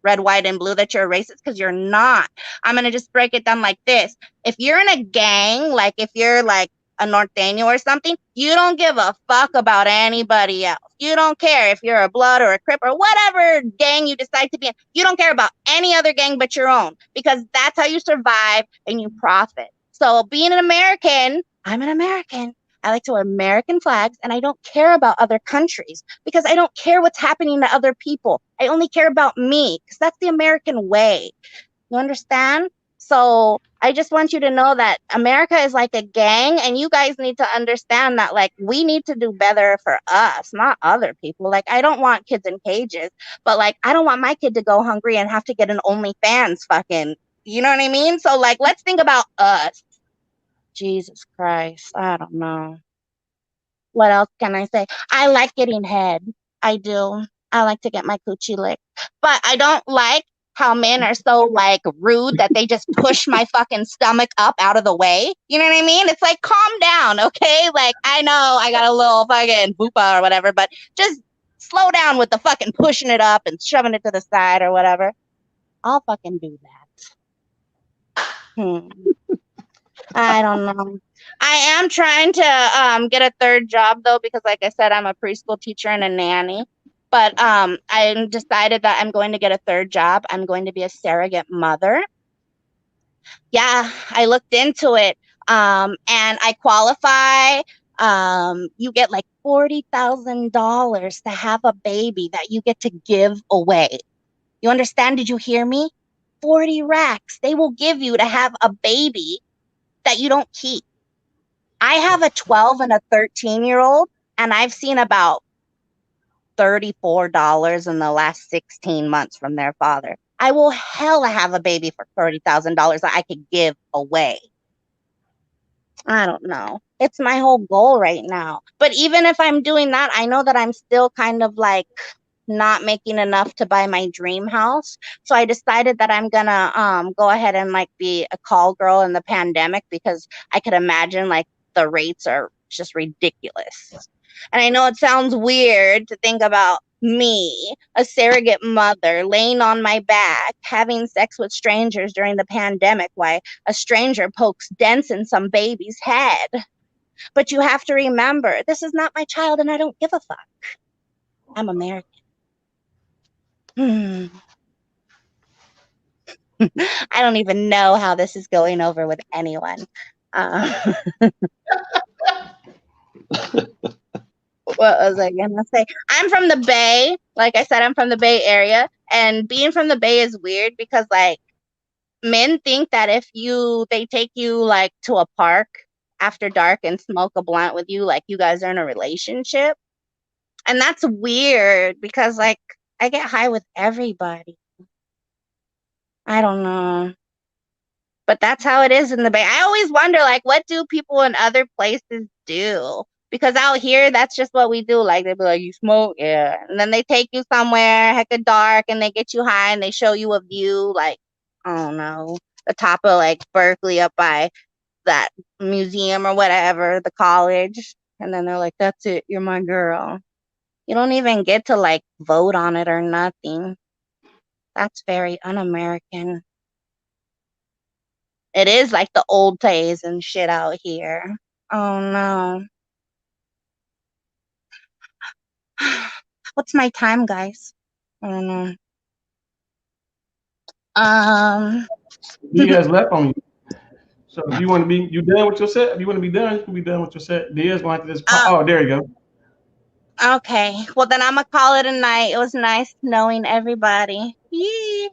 red, white, and blue that you're a racist, because you're not. I'm going to just break it down like this. If you're in a gang, like if you're like a norteño or something, you don't give a fuck about anybody else. You don't care if you're a blood or a crip or whatever gang you decide to be in. You don't care about any other gang but your own, because that's how you survive and you profit. So being an American, I'm an American. I like to wear American flags, and I don't care about other countries because I don't care what's happening to other people. I only care about me because that's the American way. You understand? So I just want you to know that America is like a gang, and you guys need to understand that like we need to do better for us, not other people. Like I don't want kids in cages, but like I don't want my kid to go hungry and have to get an OnlyFans fucking, you know what I mean? So like let's think about us. Jesus Christ. I don't know. What else can I say? I like getting head. I do. I like to get my coochie licked. But I don't like how men are so like rude that they just push my fucking stomach up out of the way. You know what I mean? It's like, calm down, okay? Like, I know I got a little fucking boopa or whatever, but just slow down with the fucking pushing it up and shoving it to the side or whatever. I'll fucking do that. I don't know. I am trying to get a 3rd job though, because like I said, I'm a preschool teacher and a nanny. But I decided that I'm going to get a 3rd job. I'm going to be a surrogate mother. Yeah, I looked into it. And I qualify. You get like $40,000 to have a baby that you get to give away. You understand? Did you hear me? 40 racks they will give you to have a baby that you don't keep. I have a 12 and a 13-year-old, and I've seen about $34 in the last 16 months from their father. I will hella have a baby for $30,000 that I could give away. I don't know. It's my whole goal right now. But even if I'm doing that, I know that I'm still kind of like not making enough to buy my dream house. So I decided that I'm gonna go ahead and like be a call girl in the pandemic, because I could imagine like the rates are just ridiculous. And I know it sounds weird to think about me, a surrogate mother, laying on my back, having sex with strangers during the pandemic while a stranger pokes dents in some baby's head. But you have to remember, this is not my child and I don't give a fuck. I'm American. I don't even know how this is going over with anyone. Uh, what was I gonna say? I'm from the Bay. Like I said, I'm from the Bay Area, and being from the Bay is weird because like men think that if they take you like to a park after dark and smoke a blunt with you, like you guys are in a relationship, and that's weird because like I get high with everybody. I don't know. But that's how it is in the Bay. I always wonder, like, what do people in other places do? Because out here, that's just what we do. Like, they'd be like, you smoke? Yeah. And then they take you somewhere, hecka dark, and they get you high and they show you a view, like, I don't know, the top of, like, Berkeley up by that museum or whatever, the college. And then they're like, that's it. You're my girl. You don't even get to, like, vote on it or nothing. That's very un-American. It is like the old days and shit out here. Oh no. What's my time, guys? I don't know. He has left on you. So if you want to be, you done with your set? If you want to be done, you can be done with your set. Diaz going to have to just. Oh, there you go. Okay. Well, then I'm gonna call it a night. It was nice knowing everybody. Yee.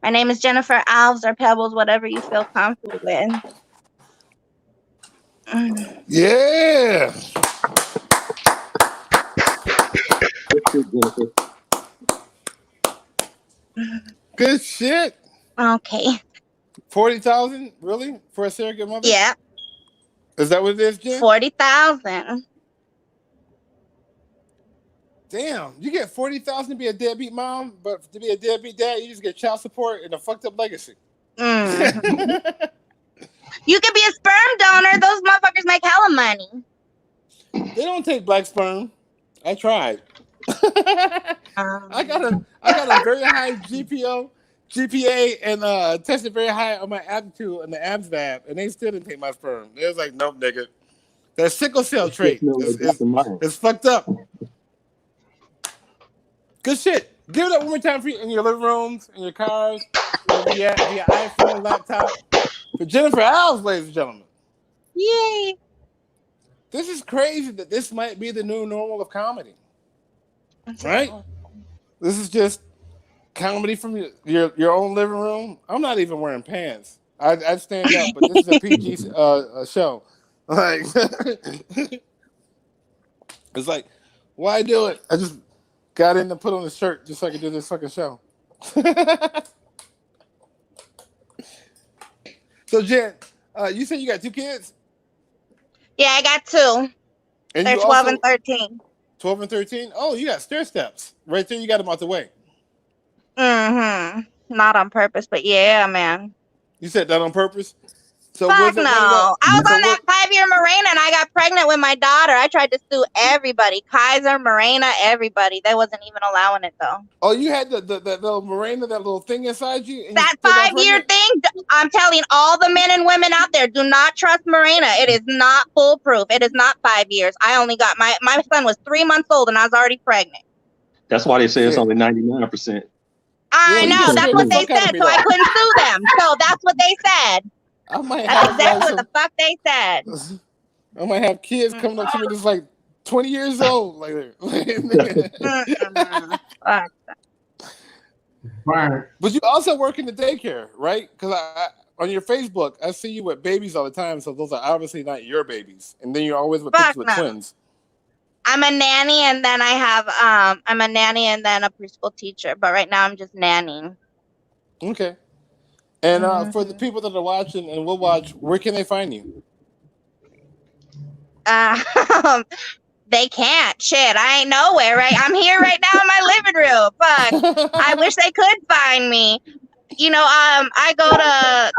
My name is Jennifer Alves or Pebbles, whatever you feel comfortable with. Yeah. Good shit. Okay. 40,000, really, for a surrogate mother? Yeah. Is that what it is, Jen? 40,000. Damn, you get 40,000 to be a deadbeat mom, but to be a deadbeat dad, you just get child support and a fucked up legacy. Mm. You could be a sperm donor. Those motherfuckers make hella money. They don't take black sperm. I tried. I got a very high GPA, and tested very high on my aptitude in the abs lab, and they still didn't take my sperm. They was like, nope, nigga. That sickle cell trait is fucked up. Good shit. Give it up one more time for you in your living rooms, in your cars, via iPhone, laptop. For Jennifer Alves, ladies and gentlemen. Yay. This is crazy that this might be the new normal of comedy. Right? This is just comedy from your own living room. I'm not even wearing pants. I'd stand up, but this is a PG show. Like, it's like, why do it? I just got in and put on a shirt just so I could do this fucking show. So, Jen, you said you got 2 kids? Yeah, I got 2. And they're 12 and 13. 12 and 13? Oh, you got stair steps. Right there, you got them out the way. Mm-hmm. Not on purpose, but yeah, man. You said that on purpose? So Fuck no. I was on that 5-year Mirena and I got pregnant with my daughter. I tried to sue everybody. Kaiser, Mirena, everybody. They wasn't even allowing it though. Oh, you had that little Mirena, that little thing inside you? That 5-year thing? I'm telling all the men and women out there, do not trust Mirena. It is not foolproof. It is not 5 years. I only got my son was 3 months old and I was already pregnant. That's why they say it's only 99%. I know. That's what they said. So I couldn't sue them. So that's what they said. That's exactly what the fuck they said. I might have kids coming up to me that's like 20 years old. Like, but you also work in the daycare, right? Because on your Facebook, I see you with babies all the time. So those are obviously not your babies. And then you're always with pictures with twins. I'm a nanny, and then I have I'm a nanny and then a preschool teacher. But right now I'm just nannying. Okay. And for the people that are watching and will watch, where can they find you? They can't. Shit, I ain't nowhere, right? I'm here right now in my living room. Fuck. I wish they could find me. You know, I go to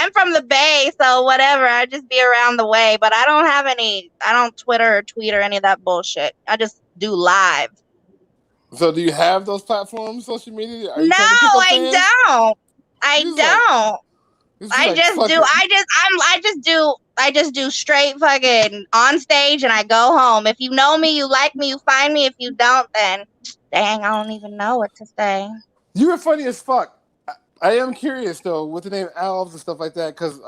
I'm from the Bay, so whatever. I just be around the way, but I don't Twitter or tweet or any of that bullshit. I just do live. So do you have those platforms, social media? No, I don't. I just do straight fucking on stage and I go home. If you know me, you like me, you find me. If you don't, then dang, I don't even know what to say. You were funny as fuck. I am curious though with the name Alves and stuff like that, because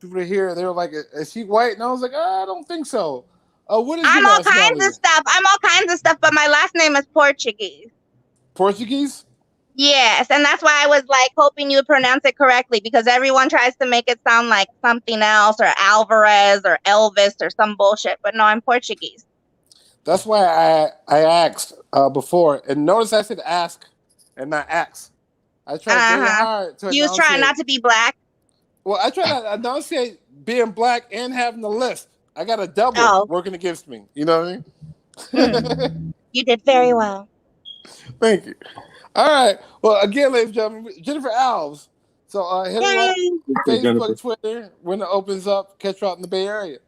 people here. They were like, "Is she white?" And I was like, "I don't think so." What is your I'm all kinds nationality? of stuff. I'm all kinds of stuff, but my last name is Portuguese. Portuguese? Yes, and that's why I was like hoping you would pronounce it correctly because everyone tries to make it sound like something else or Alvarez or Elvis or some bullshit. But no, I'm Portuguese. That's why I asked before, and notice I said ask and not ask. I tried very Uh-huh. hard to You was trying enunciate. not to be black. Well, I try to enunciate being black and having the list. I got a double Oh, working against me. You know what I mean? you did very well. Thank you. All right. Well, again, ladies and gentlemen, Jennifer Alves. So hit her up, Yay! Appreciate Jennifer. Facebook, Twitter, when it opens up. Catch her out in the Bay Area.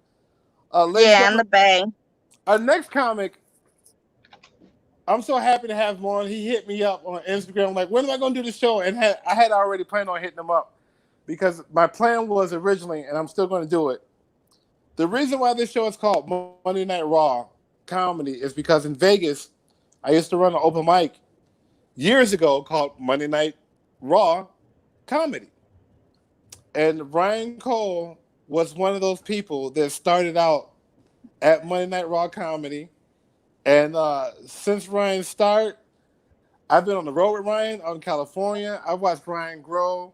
Ladies and Yeah, in the gentlemen, Bay. our next comic, I'm so happy to have him on. He hit me up on Instagram, like, when am I going to do the show? And I had already planned on hitting him up because my plan was originally, and I'm still going to do it. The reason why this show is called Monday Night Raw Comedy is because in Vegas, I used to run an open mic years ago called Monday Night Raw Comedy. And Ryan Cole was one of those people that started out at Monday Night Raw Comedy. And since Ryan's start, I've been on the road with Ryan out in California. I've watched Ryan grow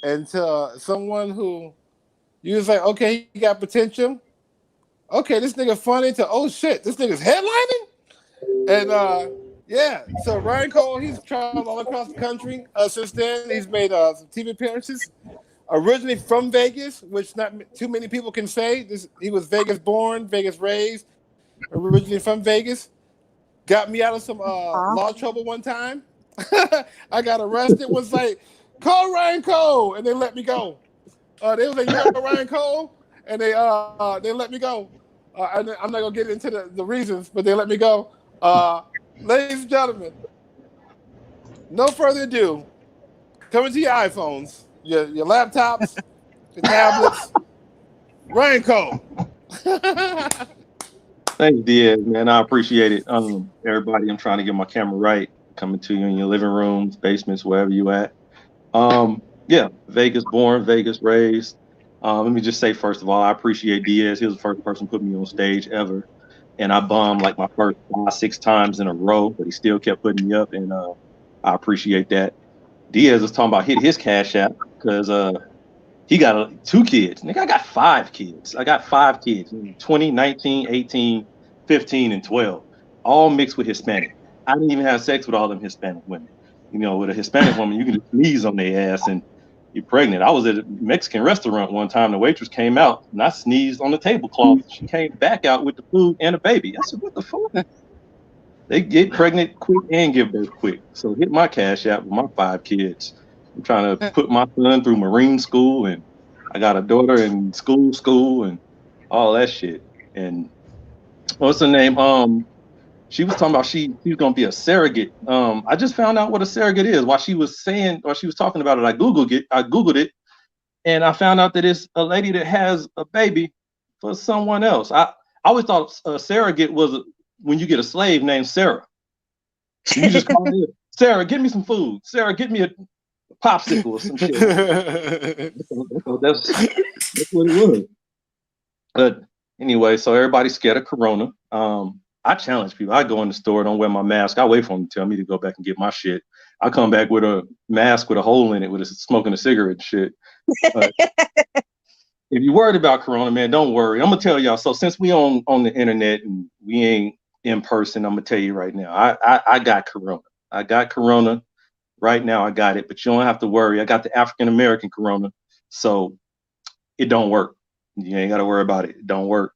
into someone who you was like, okay, he got potential. Okay, this nigga funny to, oh shit, this nigga's headlining? And yeah, so Ryan Cole, he's traveled all across the country since then. He's made some TV appearances. Originally from Vegas, which not too many people can say. He was Vegas born, Vegas raised, originally from Vegas. Got me out of some law trouble one time. I got arrested. Was like, call Ryan Cole, and they let me go. They was like, you know Ryan Cole, and they let me go. I'm not gonna get into the reasons, but they let me go. Ladies and gentlemen, no further ado. Coming to your iPhones, your laptops, your tablets. Ryan Cole. Thanks, Diaz, man. I appreciate it. Everybody, I'm trying to get my camera right. Coming to you in your living rooms, basements, wherever you at. Yeah, Vegas born, Vegas raised. Let me just say, first of all, I appreciate Diaz. He was the first person put me on stage ever. And I bombed like my first 5-6 times in a row, but he still kept putting me up, and I appreciate that. Diaz was talking about hit his cash app because he got 2 kids. Nigga, I got 5 kids. I got 5 kids, 20, 19, 18, 15, and 12, all mixed with Hispanic. I didn't even have sex with all them Hispanic women. You know, with a Hispanic woman, you can just sneeze on their ass and you're pregnant. I was at a Mexican restaurant one time. The waitress came out and I sneezed on the tablecloth. She came back out with the food and a baby. I said, what the fuck? They get pregnant quick and give birth quick. So hit my cash app with my 5 kids. I'm trying to put my son through Marine school, and I got a daughter in school and all that shit. And what's her name? She was talking about she was gonna be a surrogate. I just found out what a surrogate is. While she was talking about it, I Googled it, and I found out that it's a lady that has a baby for someone else. I always thought a surrogate was when you get a slave named Sarah. You just call her, Sarah, get me some food. Sarah, get me a popsicle or some shit. That's what it was. But anyway, so everybody's scared of Corona. I challenge people. I go in the store, don't wear my mask. I wait for them to tell me to go back and get my shit. I come back with a mask with a hole in it, with smoking a cigarette and shit. But if you're worried about Corona, man, don't worry. I'm gonna tell y'all. So since we on the internet and we ain't in person, I'm gonna tell you right now. I got Corona. I got Corona. Right now, I got it, but you don't have to worry. I got the African American Corona, so it don't work. You ain't got to worry about it. It don't work.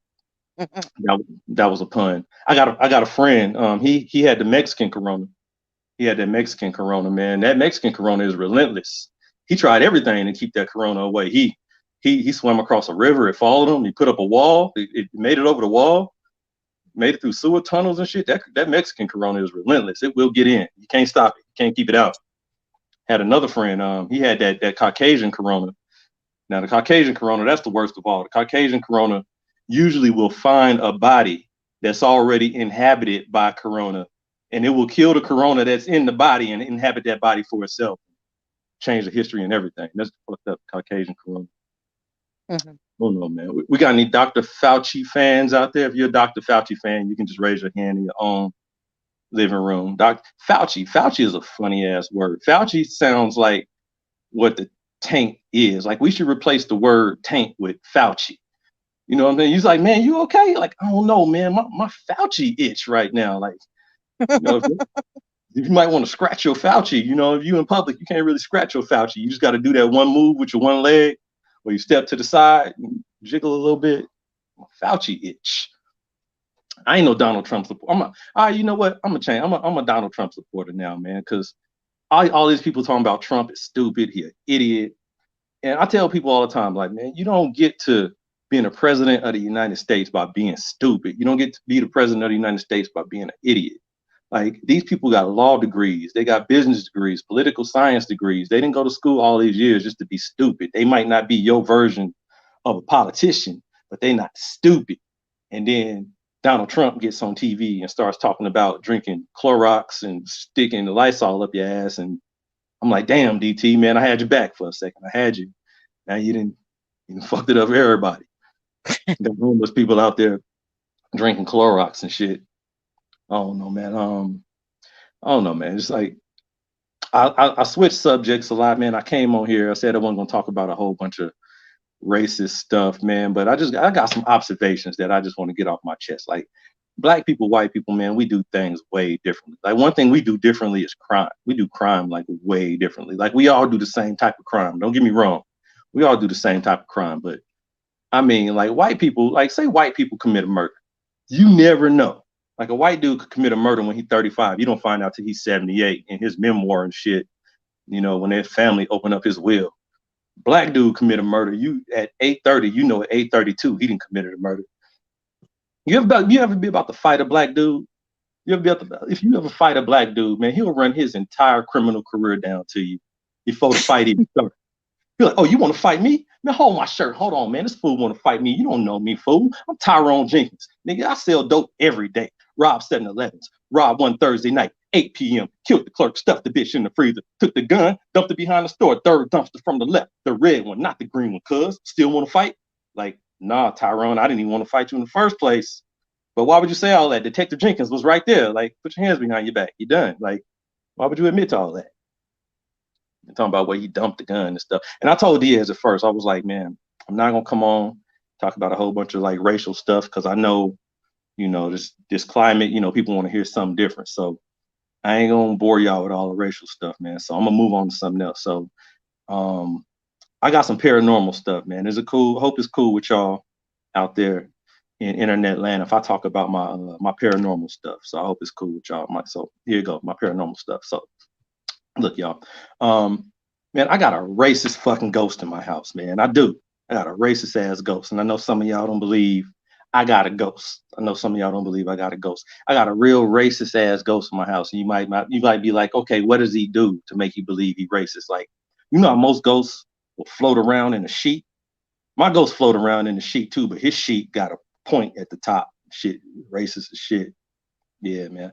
That was a pun. I got a friend. He had the Mexican Corona. He had that Mexican Corona, man. That Mexican Corona is relentless. He tried everything to keep that Corona away. He swam across a river. It followed him. He put up a wall. It made it over the wall. Made it through sewer tunnels and shit. That Mexican Corona is relentless. It will get in. You can't stop it. You can't keep it out. Had another friend. He had that Caucasian Corona. Now the Caucasian Corona, that's the worst of all. The Caucasian Corona usually will find a body that's already inhabited by Corona, and it will kill the Corona that's in the body and inhabit that body for itself. Change the history and everything. That's fucked up Caucasian Corona. Mm-hmm. Oh no, man. We got any Dr. Fauci fans out there? If you're a Dr. Fauci fan, you can just raise your hand in your own living room. Dr. Fauci. Fauci is a funny ass word. Fauci sounds like what the taint is. Like we should replace the word taint with Fauci. You know what I mean? He's like, man, you okay? Like, I don't know, man. My Fauci itch right now. Like, you know, you might want to scratch your Fauci. You know, if you in public, you can't really scratch your Fauci. You just got to do that one move with your one leg, where you step to the side, and jiggle a little bit. Fauci itch. I ain't no Donald Trump supporter. You know what? I'm gonna change. I'm a Donald Trump supporter now, man, because all these people talking about Trump is stupid. He an idiot. And I tell people all the time, like, man, you don't get to being a president of the United States by being stupid. You don't get to be the president of the United States by being an idiot. Like these people got law degrees, they got business degrees, political science degrees. They didn't go to school all these years just to be stupid. They might not be your version of a politician, but they not stupid. And then Donald Trump gets on TV and starts talking about drinking Clorox and sticking the Lysol up your ass. And I'm like, damn, DT, man, I had your back for a second. I had you. Now you fucked it up for everybody. Got homeless people out there drinking Clorox and shit. I don't know, man. I don't know, man. It's like I switched subjects a lot, man. I came on here. I said I wasn't gonna talk about a whole bunch of racist stuff, man. But I got some observations that I just want to get off my chest. Like black people, white people, man, we do things way differently. Like one thing we do differently is crime. We do crime like way differently. Like we all do the same type of crime. Don't get me wrong. We all do the same type of crime, but I mean, like white people, like say white people commit a murder. You never know. Like a white dude could commit a murder when he's 35. You don't find out till he's 78 in his memoir and shit. You know, when his family open up his will. Black dude commit a murder. You at 8:30, you know at 8:32 he didn't committed a murder. You ever be about to fight a black dude? If you ever fight a black dude, man, he'll run his entire criminal career down to you before the fight even starts. You're like, oh, you want to fight me? Man, hold my shirt. Hold on, man. This fool want to fight me. You don't know me, fool. I'm Tyrone Jenkins. Nigga, I sell dope every day. Rob 7-Elevens. Rob one Thursday night, 8 p.m. Killed the clerk, stuffed the bitch in the freezer. Took the gun, dumped it behind the store. Third dumpster from the left. The red one, not the green one, cuz. Still want to fight? Like, nah, Tyrone, I didn't even want to fight you in the first place. But why would you say all that? Detective Jenkins was right there. Like, put your hands behind your back. You're done. Like, why would you admit to all that? You're talking about where he dumped the gun and stuff. And I told Diaz at first, I was like, man, I'm not gonna come on talk about a whole bunch of like racial stuff because I know, you know, this climate, you know, people want to hear something different. So I ain't gonna bore y'all with all the racial stuff, man. So I'm gonna move on to something else. So I got some paranormal stuff, man. Hope it's cool with y'all out there in internet land if I talk about my paranormal stuff. So I hope it's cool with y'all. So here you go, my paranormal stuff. So look, y'all. Man, I got a racist fucking ghost in my house, man. I do. I got a racist ass ghost. And I know some of y'all don't believe I got a ghost. I know some of y'all don't believe I got a ghost. I got a real racist ass ghost in my house. And you might be like, okay, what does he do to make you believe he racist? Like, you know how most ghosts will float around in a sheet? My ghost float around in the sheet too, but his sheet got a point at the top. Shit, racist as shit. Yeah, man.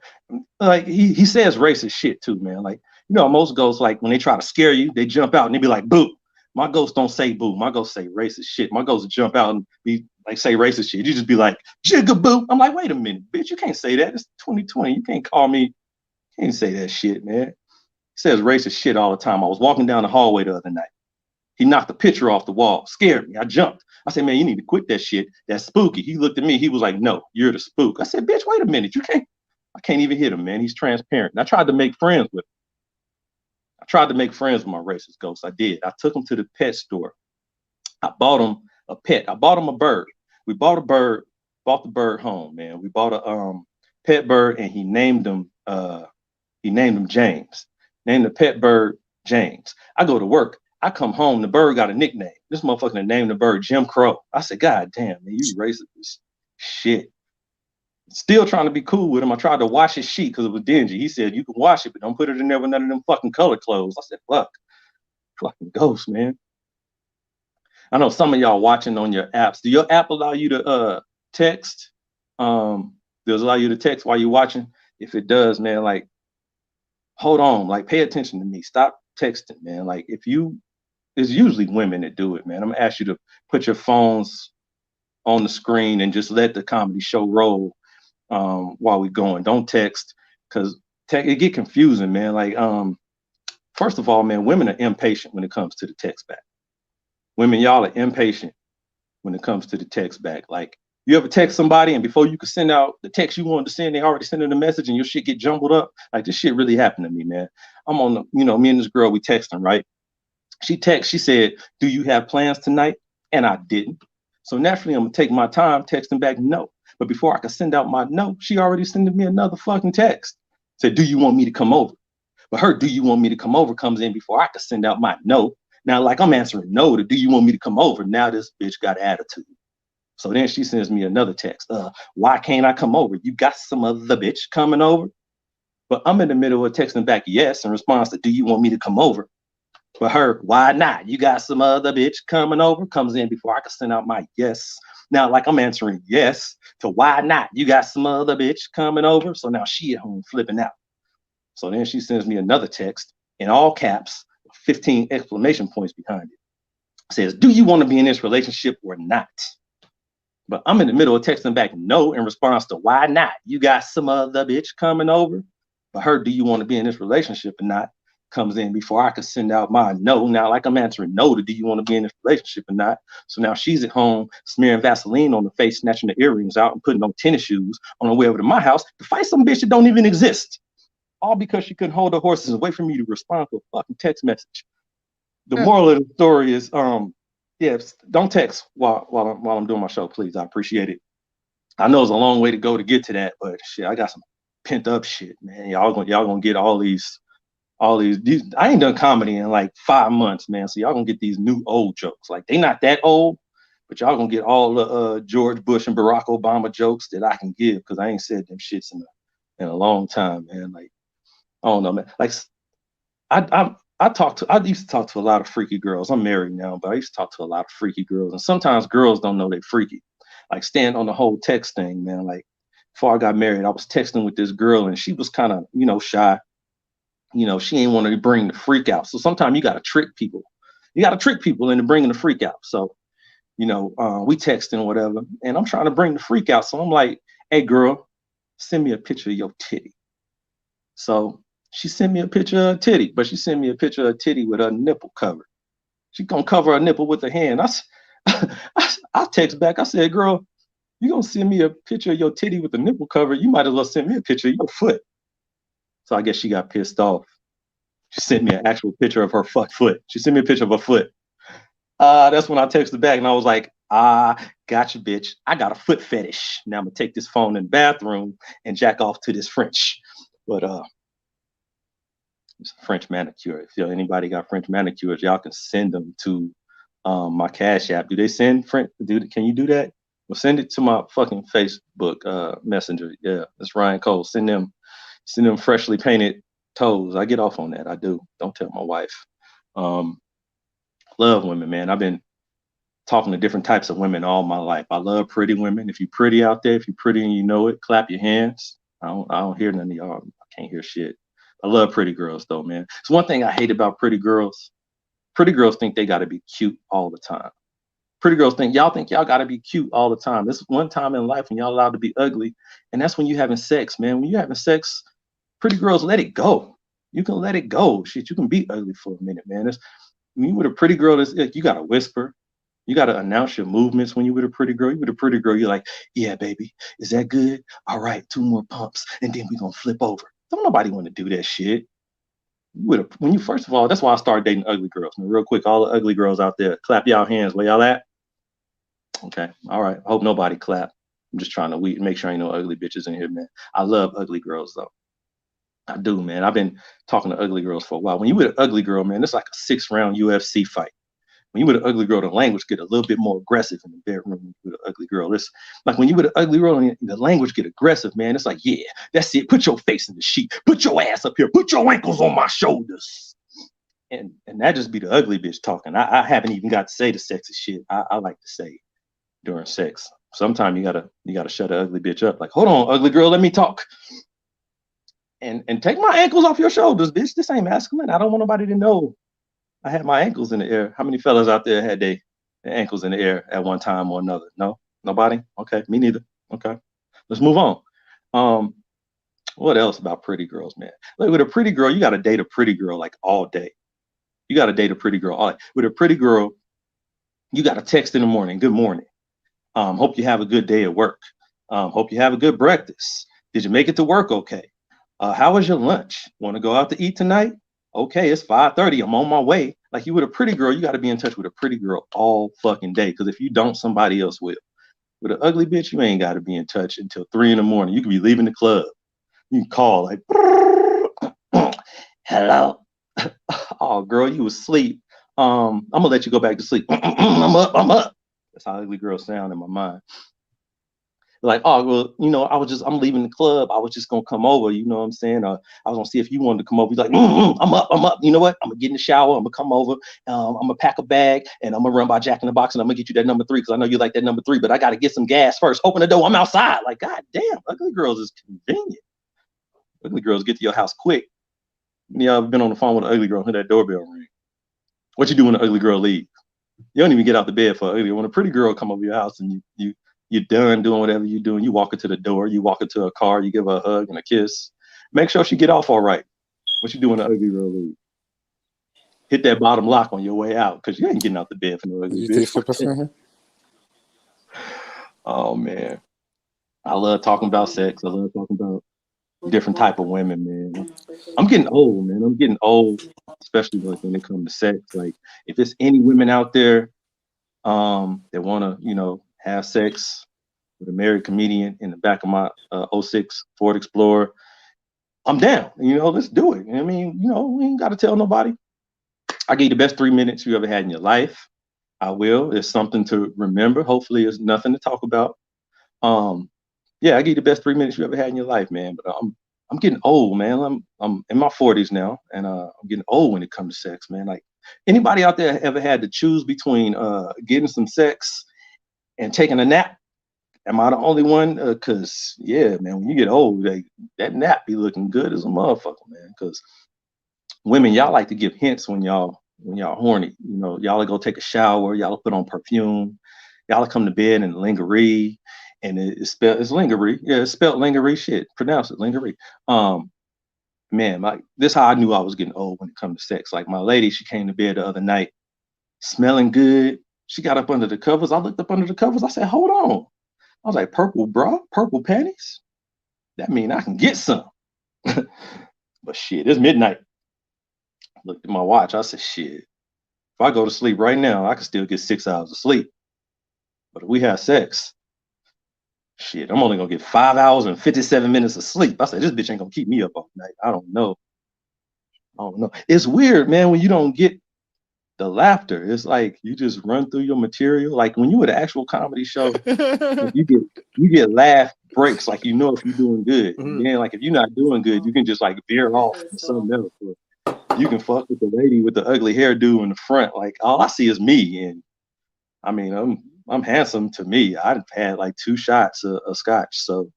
Like he says racist shit too, man. Like, you know, most ghosts, like when they try to scare you, they jump out and they be like, boo. My ghost don't say boo. My ghost say racist shit. My ghost jump out and be like, say racist shit. You just be like, jigaboo. I'm like, wait a minute, bitch, you can't say that. It's 2020. You can't call me. You can't say that shit, man. He says racist shit all the time. I was walking down the hallway the other night. He knocked the picture off the wall, scared me. I jumped. I said, man, you need to quit that shit. That's spooky. He looked at me. He was like, no, you're the spook. I said, bitch, wait a minute. I can't even hit him, man. He's transparent. And I tried to make friends with him. I tried to make friends with my racist ghost. I did. I took him to the pet store. I bought him a pet. I bought him a bird. We bought a bird, bought the bird home, man. We bought a pet bird and he named him James. Named the pet bird James. I go to work. I come home, the bird got a nickname. This motherfucker named the bird Jim Crow. I said, God damn, man, you racist as shit. Still trying to be cool with him. I tried to wash his sheet because it was dingy. He said, you can wash it, but don't put it in there with none of them fucking color clothes. I said, fucking ghost, man. I know some of y'all watching on your apps. Do your app allow you to text? Does it allow you to text while you're watching? If it does, man, like, hold on, like, pay attention to me. Stop texting, man. Like, if you it's usually women that do it, man. I'm gonna ask you to put your phones on the screen and just let the comedy show roll while we going. Don't text because it get confusing, man. Like first of all, man, women are impatient when it comes to the text back. Women, y'all are impatient when it comes to the text back. Like you ever text somebody and before you could send out the text you wanted to send, they already sent in a message and your shit get jumbled up. Like this shit really happened to me, man. I'm on the, me and this girl, we texting, right? She said, do you have plans tonight? And I didn't. So naturally, I'm gonna take my time texting back no. But before I could send out my no, she already sent me another fucking text. Said, do you want me to come over? But her do you want me to come over comes in before I could send out my no. Now, like I'm answering no to do you want me to come over? Now this bitch got attitude. So then she sends me another text. Why can't I come over? You got some other bitch coming over? But I'm in the middle of texting back yes in response to do you want me to come over? But her, why not? You got some other bitch coming over? Comes in before I can send out my yes. Now, like I'm answering yes to why not? You got some other bitch coming over? So now she at home flipping out. So then she sends me another text in all caps, 15 exclamation points behind it. Says, do you want to be in this relationship or not? But I'm in the middle of texting back no in response to why not? You got some other bitch coming over? But her, do you want to be in this relationship or not? Comes in before I could send out my no. Now, like I'm answering no to do you want to be in this relationship or not? So now she's at home smearing Vaseline on the face, snatching the earrings out and putting on tennis shoes on her way over to my house to fight some bitch that don't even exist. All because she couldn't hold her horses and wait for me to respond to a fucking text message. The moral of the story is, don't text while I'm doing my show, please. I appreciate it. I know it's a long way to go to get to that, but shit, I got some pent up shit, man. Y'all gonna get all these. I ain't done comedy in like 5 months, man. So y'all gonna get these new old jokes. Like they not that old, but y'all gonna get all the George Bush and Barack Obama jokes that I can give because I ain't said them shits in a long time, man. Like I don't know, man. Like I used to talk to a lot of freaky girls. I'm married now, but I used to talk to a lot of freaky girls, and sometimes girls don't know they freaky. Like stand on the whole text thing, man. Like before I got married, I was texting with this girl, and she was kind of shy. She ain't want to bring the freak out. So sometimes you got to trick people. You got to trick people into bringing the freak out. So, we texting whatever, and I'm trying to bring the freak out. So I'm like, hey, girl, send me a picture of your titty. So she sent me a picture of her titty, but she sent me a picture of her titty with her nipple covered. She gonna cover her nipple with her hand. I text back. I said, girl, you gonna send me a picture of your titty with the nipple covered? You might as well send me a picture of your foot. So I guess she got pissed off. She sent me an actual picture of her foot. She sent me a picture of her foot. That's when I texted back and I was like, gotcha, bitch. I got a foot fetish. Now I'm gonna take this phone in the bathroom and jack off to this French. But it's a French manicure. If anybody got French manicures, y'all can send them to my Cash App. Do they send French? Can you do that? Well, send it to my fucking Facebook messenger. Yeah, it's Ryan Cole. Send them freshly painted toes. I get off on that. I do. Don't tell my wife. Love women, man. I've been talking to different types of women all my life. I love pretty women. If you're pretty out there, if you're pretty and you know it, clap your hands. I don't hear none of y'all. I can't hear shit. I love pretty girls though, man. It's one thing I hate about pretty girls. Pretty girls think they got to be cute all the time. Pretty girls think y'all got to be cute all the time. This is one time in life when y'all allowed to be ugly, and that's when you're having sex, man. When you're having sex, pretty girls let it go. You can let it go. Shit, you can be ugly for a minute, man. When you with a pretty girl, you gotta whisper. You gotta announce your movements when you with a pretty girl. You with a pretty girl, you're like, yeah, baby, is that good? All right, 2 more pumps, and then we gonna flip over. Don't nobody want to do that shit. First of all, that's why I started dating ugly girls. Now, real quick, all the ugly girls out there, clap y'all hands. Where y'all at? Okay, all right. I hope nobody clap. I'm just trying to make sure ain't no ugly bitches in here, man. I love ugly girls though. I do, man. I've been talking to ugly girls for a while. When you with an ugly girl, man, it's like a 6-round UFC fight. When you with an ugly girl, the language get a little bit more aggressive in the bedroom with an ugly girl. It's like when you with an ugly girl and the language get aggressive, man. It's like, yeah, that's it. Put your face in the sheet. Put your ass up here. Put your ankles on my shoulders. And that just be the ugly bitch talking. I haven't even got to say the sexy shit I like to say during sex. Sometimes you gotta shut an ugly bitch up. Like, hold on, ugly girl, let me talk. And take my ankles off your shoulders, bitch. This ain't masculine. I don't want nobody to know I had my ankles in the air. How many fellas out there had their ankles in the air at one time or another? No, nobody. Okay, me neither. Okay, let's move on. Um, what else about pretty girls, man? Like with a pretty girl, you got to date a pretty girl like all day. You got to date a pretty girl. All day. With a pretty girl, you got to text in the morning. Good morning. Hope you have a good day at work. Hope you have a good breakfast. Did you make it to work okay? How was your lunch? Want to go out to eat tonight? Okay, it's 5:30. I'm on my way. Like you with a pretty girl, you got to be in touch with a pretty girl all fucking day. Because if you don't, somebody else will. With an ugly bitch, you ain't got to be in touch until 3 in the morning. You could be leaving the club. You can call like, hello. Oh, girl, you asleep. I'm gonna let you go back to sleep. I'm up. I'm up. That's how ugly girls sound in my mind. Like, oh, well, I'm leaving the club. I was just gonna come over, you know what I'm saying? I was gonna see if you wanted to come over. He's like, I'm up, I'm up. You know what? I'm gonna get in the shower, I'm gonna come over, I'm gonna pack a bag, and I'm gonna run by Jack in the Box, and I'm gonna get you that number 3, because I know you like that number 3, but I gotta get some gas first. Open the door, I'm outside. Like, god damn, ugly girls is convenient. Ugly girls get to your house quick. You ever been on the phone with an ugly girl, hear that doorbell ring? What you do when an ugly girl leaves? You don't even get out the bed for ugly. When a pretty girl come over your house and you're done doing whatever you're doing, you walk her to the door, you walk her to a car, you give her a hug and a kiss. Make sure she get off all right. What you do when an ugly girl leaves? Hit that bottom lock on your way out, because you ain't getting out the bed for no ugly bitch. Oh man, I love talking about sex. I love talking about different type of women, man. I'm getting old, man. I'm getting old, especially when it comes to sex. Like, if there's any women out there that want to, have sex with a married comedian in the back of my 06 Ford Explorer, I'm down. Let's do it. I mean, we ain't got to tell nobody. I gave you the best 3 minutes you ever had in your life. I will. It's something to remember. Hopefully, it's nothing to talk about. Yeah, I gave you the best 3 minutes you ever had in your life, man. But I'm getting old, man. I'm in my 40s now, and I'm getting old when it comes to sex, man. Like, anybody out there ever had to choose between getting some sex and taking a nap? Am I the only one? Because yeah, man, when you get old, that nap be looking good as a motherfucker, man. Because women, y'all like to give hints when y'all horny. Y'all go take a shower, y'all put on perfume, y'all come to bed in lingerie, and it's lingerie. Yeah, it's spelled lingerie. Shit, pronounce it lingerie. Man, this how I knew I was getting old when it comes to sex. Like, my lady, she came to bed the other night, smelling good. She got up under the covers. I looked up under the covers. I said, hold on. I was like, purple bra, purple panties? That mean I can get some. But shit, it's midnight. I looked at my watch. I said, shit, if I go to sleep right now, I can still get 6 hours of sleep. But if we have sex, shit, I'm only going to get 5 hours and 57 minutes of sleep. I said, this bitch ain't going to keep me up all night. I don't know. It's weird, man, when you don't get the laughter. It's like you just run through your material. Like, when you at an actual comedy show, you get laugh breaks, like, if you're doing good. And then, like, if you're not doing good, you can just like veer off to something else. Or you can fuck with the lady with the ugly hairdo in the front. Like, all I see is me. And I mean, I'm handsome to me. I've had like 2 shots of scotch, so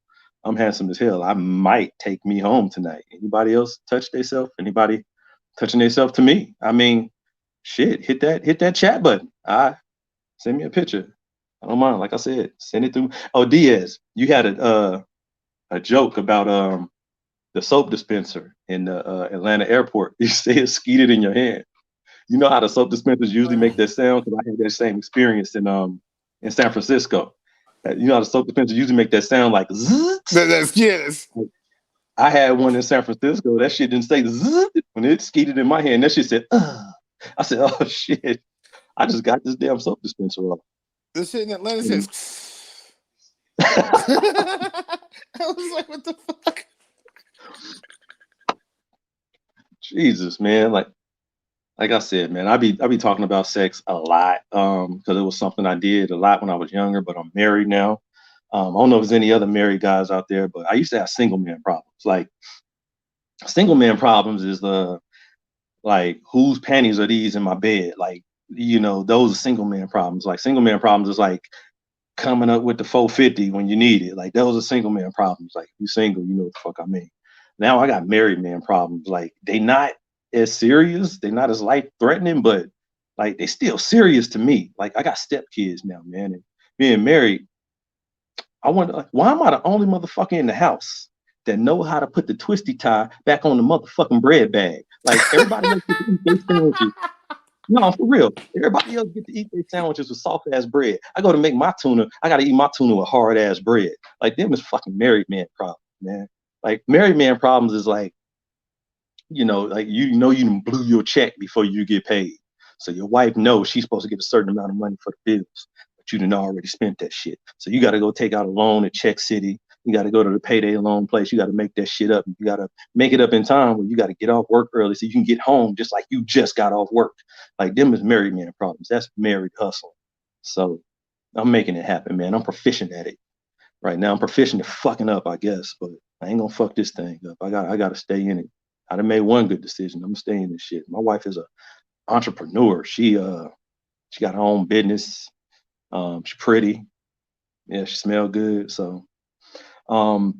I'm handsome as hell. I might take me home tonight. Anybody else touch themselves? Anybody touching themselves to me? I mean, shit, hit that chat button. Send me a picture. I don't mind. Like I said, send it through. Oh, Diaz, you had a joke about the soap dispenser in the Atlanta airport. You say it skeeted in your hand. You know how the soap dispensers usually make that sound? Because I had that same experience in San Francisco. You know how the soap dispensers usually make that sound like zzz? Yes. I had one in San Francisco. That shit didn't say zzz. When it skeeted in my hand, that shit said, ugh. I said, oh shit, I just got this damn soap dispenser off. This shit in Atlanta says. I was like, what the fuck? Jesus, man. Like I said, man, I be talking about sex a lot because it was something I did a lot when I was younger, but I'm married now. I don't know if there's any other married guys out there, but I used to have single man problems. Like, single man problems is like, whose panties are these in my bed? Like, those are single man problems. Like, single man problems is like coming up with the 450 when you need it. Like, those are single man problems. Like, if you single, you know what the fuck I mean. Now I got married man problems. Like, they not as serious. They're not as life threatening, but like they still serious to me. Like I got stepkids now, man, and being married. I wonder like, why am I the only motherfucker in the house that know how to put the twisty tie back on the motherfucking bread bag? Like everybody else get to eat their sandwiches. No, for real. Everybody else get to eat their sandwiches with soft ass bread. I go to make my tuna. I gotta eat my tuna with hard ass bread. Like them is fucking married man problems, man. Like married man problems is like, like you blew your check before you get paid. So your wife knows she's supposed to get a certain amount of money for the bills, but you done already spent that shit. So you got to go take out a loan at Check City. You got to go to the payday loan place. You got to make that shit up. You got to make it up in time where you got to get off work early so you can get home just like you just got off work. Like them is married man problems. That's married hustle. So I'm making it happen, man. I'm proficient at it. Right now I'm proficient at fucking up, I guess, but I ain't gonna fuck this thing up. I gotta stay in it. I done made one good decision. I'm gonna stay in this shit. My wife is a entrepreneur. She got her own business. She's pretty. Yeah, she smell good. So I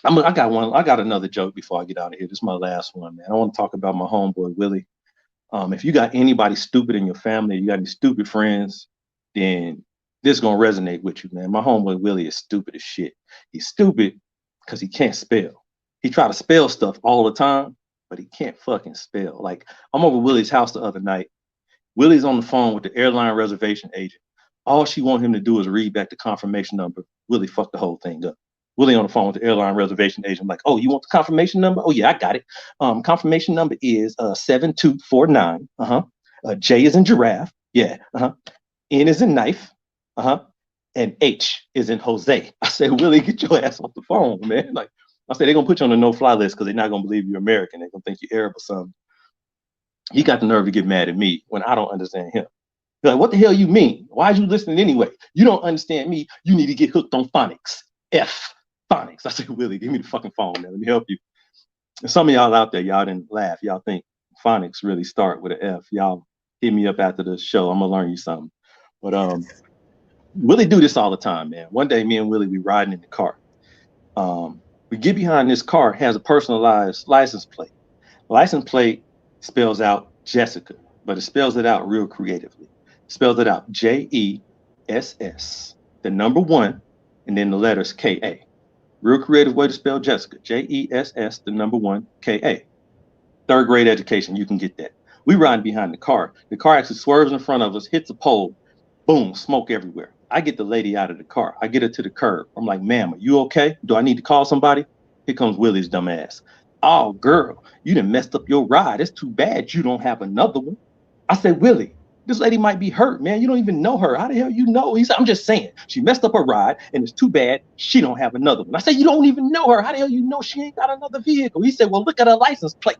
got another joke before I get out of here. This is my last one, man. I want to talk about my homeboy Willie. If you got anybody stupid in your family, you got any stupid friends, then this is gonna resonate with you, man. My homeboy Willie is stupid as shit. He's stupid because he can't spell. He try to spell stuff all the time, but he can't fucking spell. Like I'm over Willie's house the other night. Willie's on the phone with the airline reservation agent. All she want him to do is read back the confirmation number. Willie fucked the whole thing up. Willie on the phone with the airline reservation agent, like, oh, you want the confirmation number? Oh yeah, I got it. Confirmation number is 7249. J is in giraffe. Yeah. N is in knife. And H is in Jose. I said, Willie, get your ass off the phone, man. Like I said, they're gonna put you on the no-fly list because they're not gonna believe you're American. They're gonna think you're Arab or something. He got the nerve to get mad at me when I don't understand him. Like, what the hell you mean? Why are you listening anyway? You don't understand me. You need to get hooked on phonics. F phonics. I said, Willie, give me the fucking phone, man. Let me help you. And some of y'all out there, y'all didn't laugh. Y'all think phonics really start with an F. Y'all hit me up after the show. I'm gonna learn you something. But Willie do this all the time, man. One day, me and Willie, we riding in the car. We get behind this car, has a personalized license plate. License plate spells out Jessica, but it spells it out real creatively. It spells it out Jess, the number 1, and then the letters Ka. Real creative way to spell Jessica. Jess, the number 1, Ka. 3rd grade education, you can get that. We riding behind the car. The car actually swerves in front of us, hits a pole, boom, smoke everywhere. I get the lady out of the car. I get her to the curb. I'm like, ma'am, are you okay? Do I need to call somebody? Here comes Willie's dumb ass. Oh, girl, you done messed up your ride. It's too bad you don't have another one. I said, Willie, this lady might be hurt, man. You don't even know her. How the hell you know? He said, I'm just saying. She messed up her ride, and it's too bad she don't have another one. I said, you don't even know her. How the hell you know she ain't got another vehicle? He said, well, look at her license plate.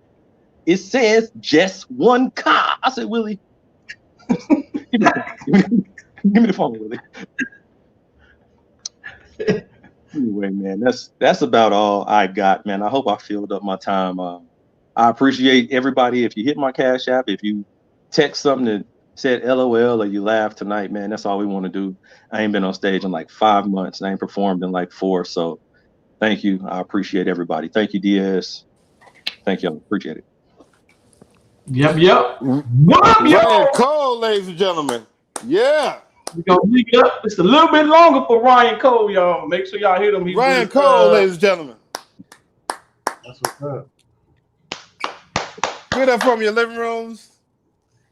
It says just one car. I said, Willie, give me the phone, Willie. Anyway, man, that's about all I got, man. I hope I filled up my time. I appreciate everybody. If you hit my Cash App, if you text something that said LOL or you laugh tonight, man, that's all we want to do. I ain't been on stage in like 5 months and I ain't performed in like 4. So thank you. I appreciate everybody. Thank you, Diaz. Thank you. I appreciate it. Yep. What up, Ryan y'all? Cole, ladies and gentlemen. Yeah. We're gonna leave it up. It's a little bit longer for Ryan Cole, y'all. Make sure y'all hit him. He's Ryan Cole, ladies and gentlemen. That's what's up. Get up from your living rooms.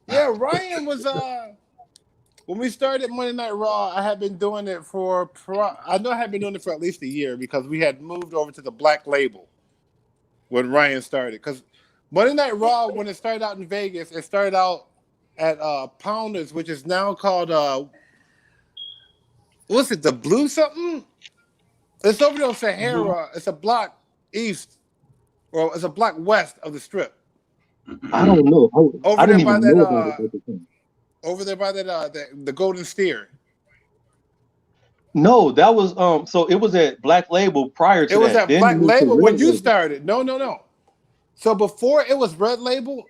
Yeah, Ryan was when we started Monday Night Raw, I had been doing it for at least a year because we had moved over to the Black Label when Ryan started. Because Monday Night Raw, when it started out in Vegas, it started out at Pounders, which is now called what's it, the Blue something? It's over there on Sahara. It's a block east, or it's a block west of the Strip. I don't know. I didn't even know about it. Over there by that the Golden Steer. No, that was so it was at Black Label prior to that. It was at Then Black Label when you Label. started. No. So before it was Red Label,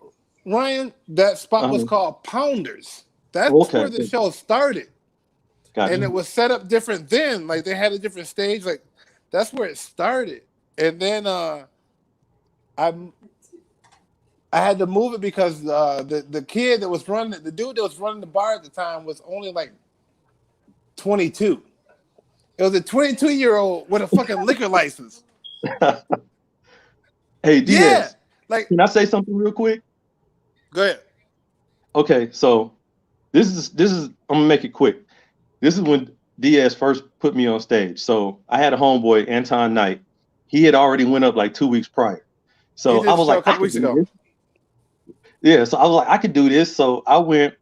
Ryan, that spot was called Pounders. That's where the show started. Gotcha. And it was set up different then. Like they had a different stage. Like that's where it started. And then I had to move it because the kid that was running the dude that was running the bar at the time was only like 22. It was a 22-year-old with a fucking liquor license. Hey, Yeah, Diaz, like can I say something real quick? go ahead. Okay, so this is I'm gonna make it quick. This is when Diaz first put me on stage. So I had a homeboy, Anton Knight. He had already went up like 2 weeks prior. He So I did the was show a like, I couple could weeks do ago. this. Yeah, so I was like, I could do this. So I went,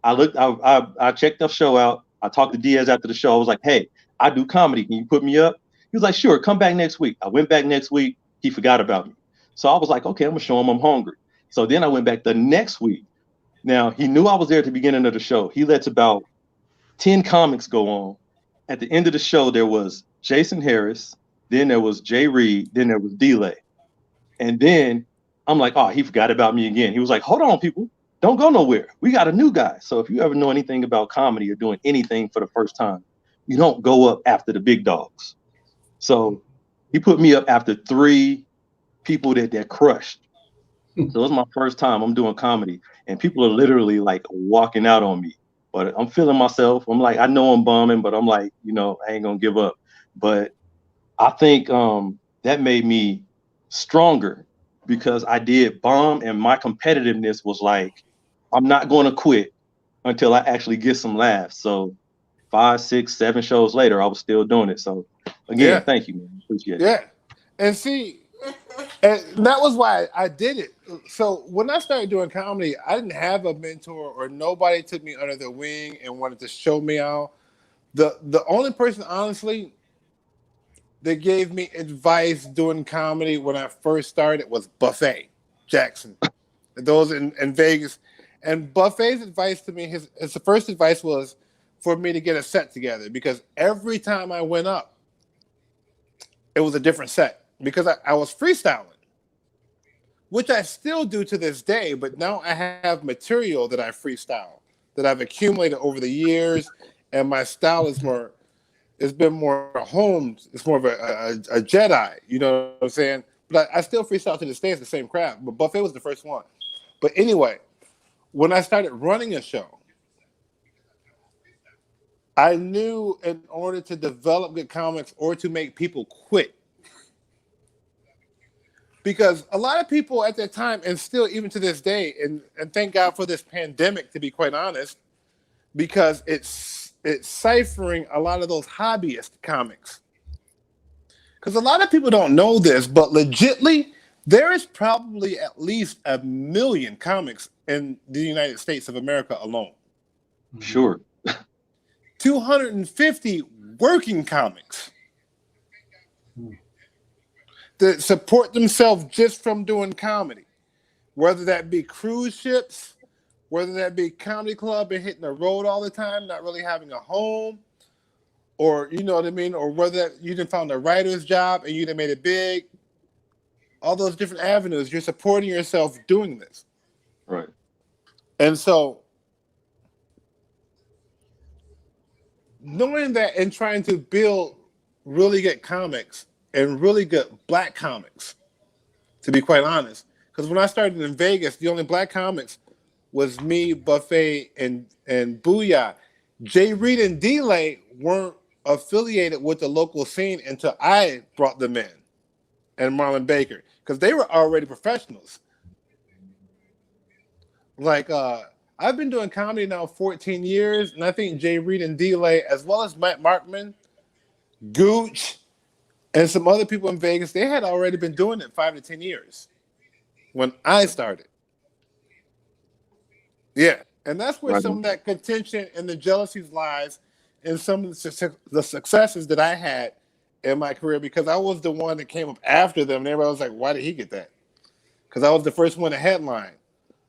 I looked, I checked the show out. I talked to Diaz after the show. I was like, hey, I do comedy. Can you put me up? He was like, sure, come back next week. I went back next week. He forgot about me. So I was like, okay, I'm gonna show him I'm hungry. So then I went back the next week. Now he knew I was there at the beginning of the show. He lets about 10 comics go on. At the end of the show, there was Jason Harris, then there was Jay Reed, then there was Delay. And then I'm like, oh, he forgot about me again. He was like, hold on, people, don't go nowhere. We got a new guy. So if you ever know anything about comedy or doing anything for the first time, you don't go up after the big dogs. So he put me up after 3 people that crushed. So it was my first time I'm doing comedy, and people are literally like walking out on me. But I'm feeling myself. I'm like, I know I'm bombing, but I'm like, I ain't gonna give up. But I think that made me stronger because I did bomb, and my competitiveness was like, I'm not going to quit until I actually get some laughs. So 5, 6, 7 shows later, I was still doing it. So again, Yeah, thank you, man. Appreciate it. yeah. And see, and that was why I did it. So when I started doing comedy, I didn't have a mentor or nobody took me under their wing and wanted to show me out. The only person, honestly, that gave me advice doing comedy when I first started was Buffet Jackson. Those in Vegas. And Buffet's advice to me, his first advice was for me to get a set together because every time I went up, it was a different set because I was freestyling, which I still do to this day. But now I have material that I freestyle that I've accumulated over the years, and my style is more. It's been more honed. It's more of a Jedi. You know what I'm saying? But I still freestyle to this day. It's the same crap. But Buffet was the first one. But anyway, when I started running a show, I knew in order to develop good comics or to make people quit, because a lot of people at that time, and still even to this day, and thank God for this pandemic, to be quite honest, because it's ciphering a lot of those hobbyist comics. Because a lot of people don't know this, but legitly, there is probably at least 1 million comics in the United States of America alone. Sure. 250 working comics that support themselves just from doing comedy, whether that be cruise ships, whether that be comedy club and hitting the road all the time, not really having a home, or you know what I mean, or whether you done found a writer's job and you done made it big. All those different avenues, you're supporting yourself doing this. Right. And so knowing that and trying to build really good comics and really good black comics, to be quite honest. Because when I started in Vegas, the only black comics was me, Buffet, and Booyah. Jay Reed and Delay weren't affiliated with the local scene until I brought them in, and Marlon Baker, because they were already professionals. Like I've been doing comedy now 14 years, and I think Jay Reed and Delay, as well as Matt Markman, Gooch, and some other people in Vegas, they had already been doing it 5 to 10 years when I started. Yeah, and that's where Right. some of that contention and the jealousies lies, and some of the successes that I had in my career, because I was the one that came up after them, and everybody was like, "Why did he get that?" Because I was the first one to headline,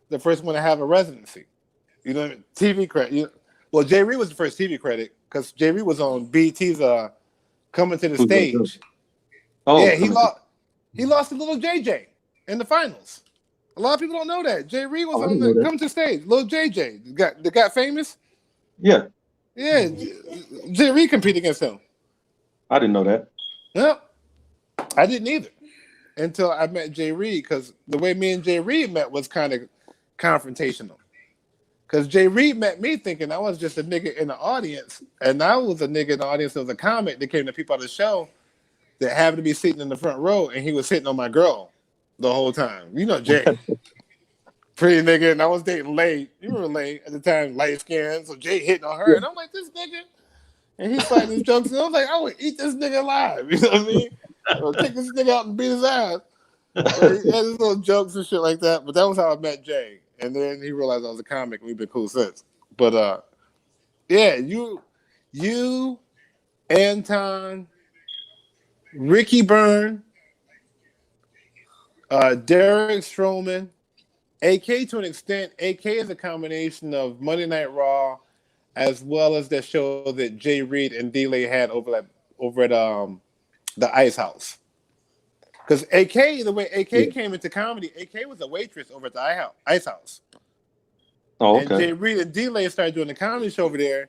the first one to have a residency. You know, TV credit. Well, Jay Reed was the first TV credit because Jay Reed was on BT's Coming to the Who's that? Stage. Oh, Yeah, coming to- he lost to Little JJ in the finals. A lot of people don't know that. Jay Reed was oh, I on didn't know the that. Coming to the Stage. Little JJ got famous. Yeah, Yeah, Jay Reed competed against him. I didn't know that. Yep, I didn't either. until I met Jay Reed, because the way me and Jay Reed met was kind of confrontational. Because Jay Reed met me thinking I was just a nigga in the audience, and I was a nigga in the audience that was a comic that came to people on the show that happened to be sitting in the front row, and he was hitting on my girl the whole time. You know Jay. Pretty nigga, and I was dating Lay. You remember Lay at the time, light skin. So Jay hitting on her, and I'm like, this nigga. And he's fighting his jokes, and I was like, I would eat this nigga alive. You know what I mean? Or take this nigga out and beat his ass. So he had his little jokes and shit like that. But that was how I met Jay. And then he realized I was a comic, and we've been cool since. But yeah, you, Anton, Ricky Byrne, Derek Stroman, AK to an extent. AK is a combination of Monday Night Raw as well as that show that Jay Reed and D-Lay had over at the Ice House. Because AK, the way AK came into comedy, AK was a waitress over at the Ice House. Oh, okay. And Jay Reed and D-Lay started doing the comedy show over there,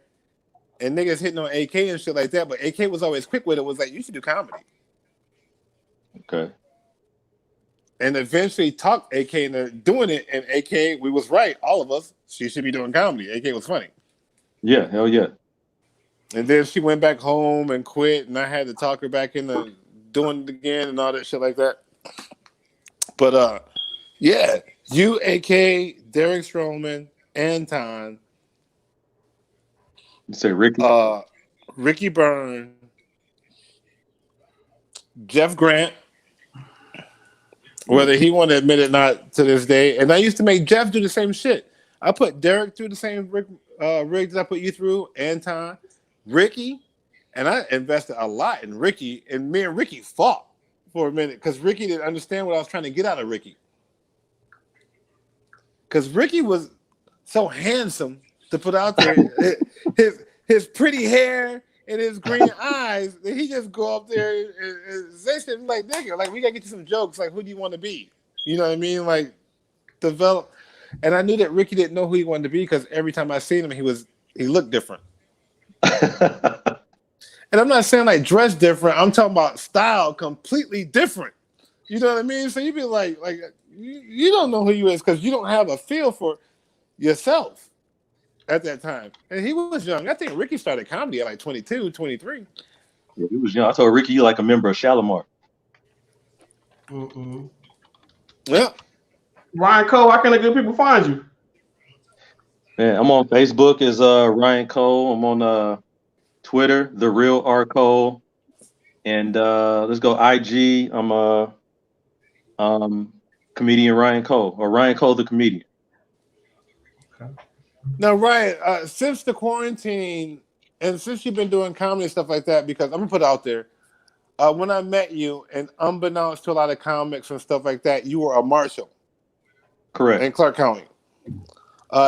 and niggas hitting on AK and shit like that. But AK was always quick with it. Was like, you should do comedy. Okay. And eventually talked AK into doing it, and AK, we was right, all of us. She should be doing comedy. AK was funny. Yeah, hell yeah. And then she went back home and quit, and I had to talk her back into doing it again and all that shit like that. But yeah, you, AK, Derek Stroman, Anton, You say Ricky? Ricky Byrne, Jeff Grant, whether he want to admit it or not to this day. And I used to make Jeff do the same shit. I put Derek through the same rigs I put you through, Anton, Ricky, and I invested a lot in Ricky. And me and Ricky fought for a minute because Ricky didn't understand what I was trying to get out of Ricky. Because Ricky was so handsome to put out there. his pretty hair and his green eyes, that he just go up there and say shit like, nigga, like, we gotta get you some jokes. Like, who do you want to be? You know what I mean? Like, develop. And I knew that Ricky didn't know who he wanted to be because every time I seen him, he looked different. And I'm not saying like dress different. I'm talking about style completely different. You know what I mean? So you be like you don't know who you is because you don't have a feel for yourself at that time. And he was young. I think Ricky started comedy at like 22, 23. Yeah, he was young. I told Ricky you like a member of Shalimar. Yeah. Ryan Cole, how can the good people find you? Man, I'm on Facebook as Ryan Cole. I'm on Twitter, The Real R. Cole. And let's go IG. I'm comedian Ryan Cole, or Ryan Cole the comedian. Okay. Now, Ryan, since the quarantine and since you've been doing comedy and stuff like that, because I'm gonna put it out there, when I met you, and unbeknownst to a lot of comics and stuff like that, you were a marshal. Correct. In Clark County.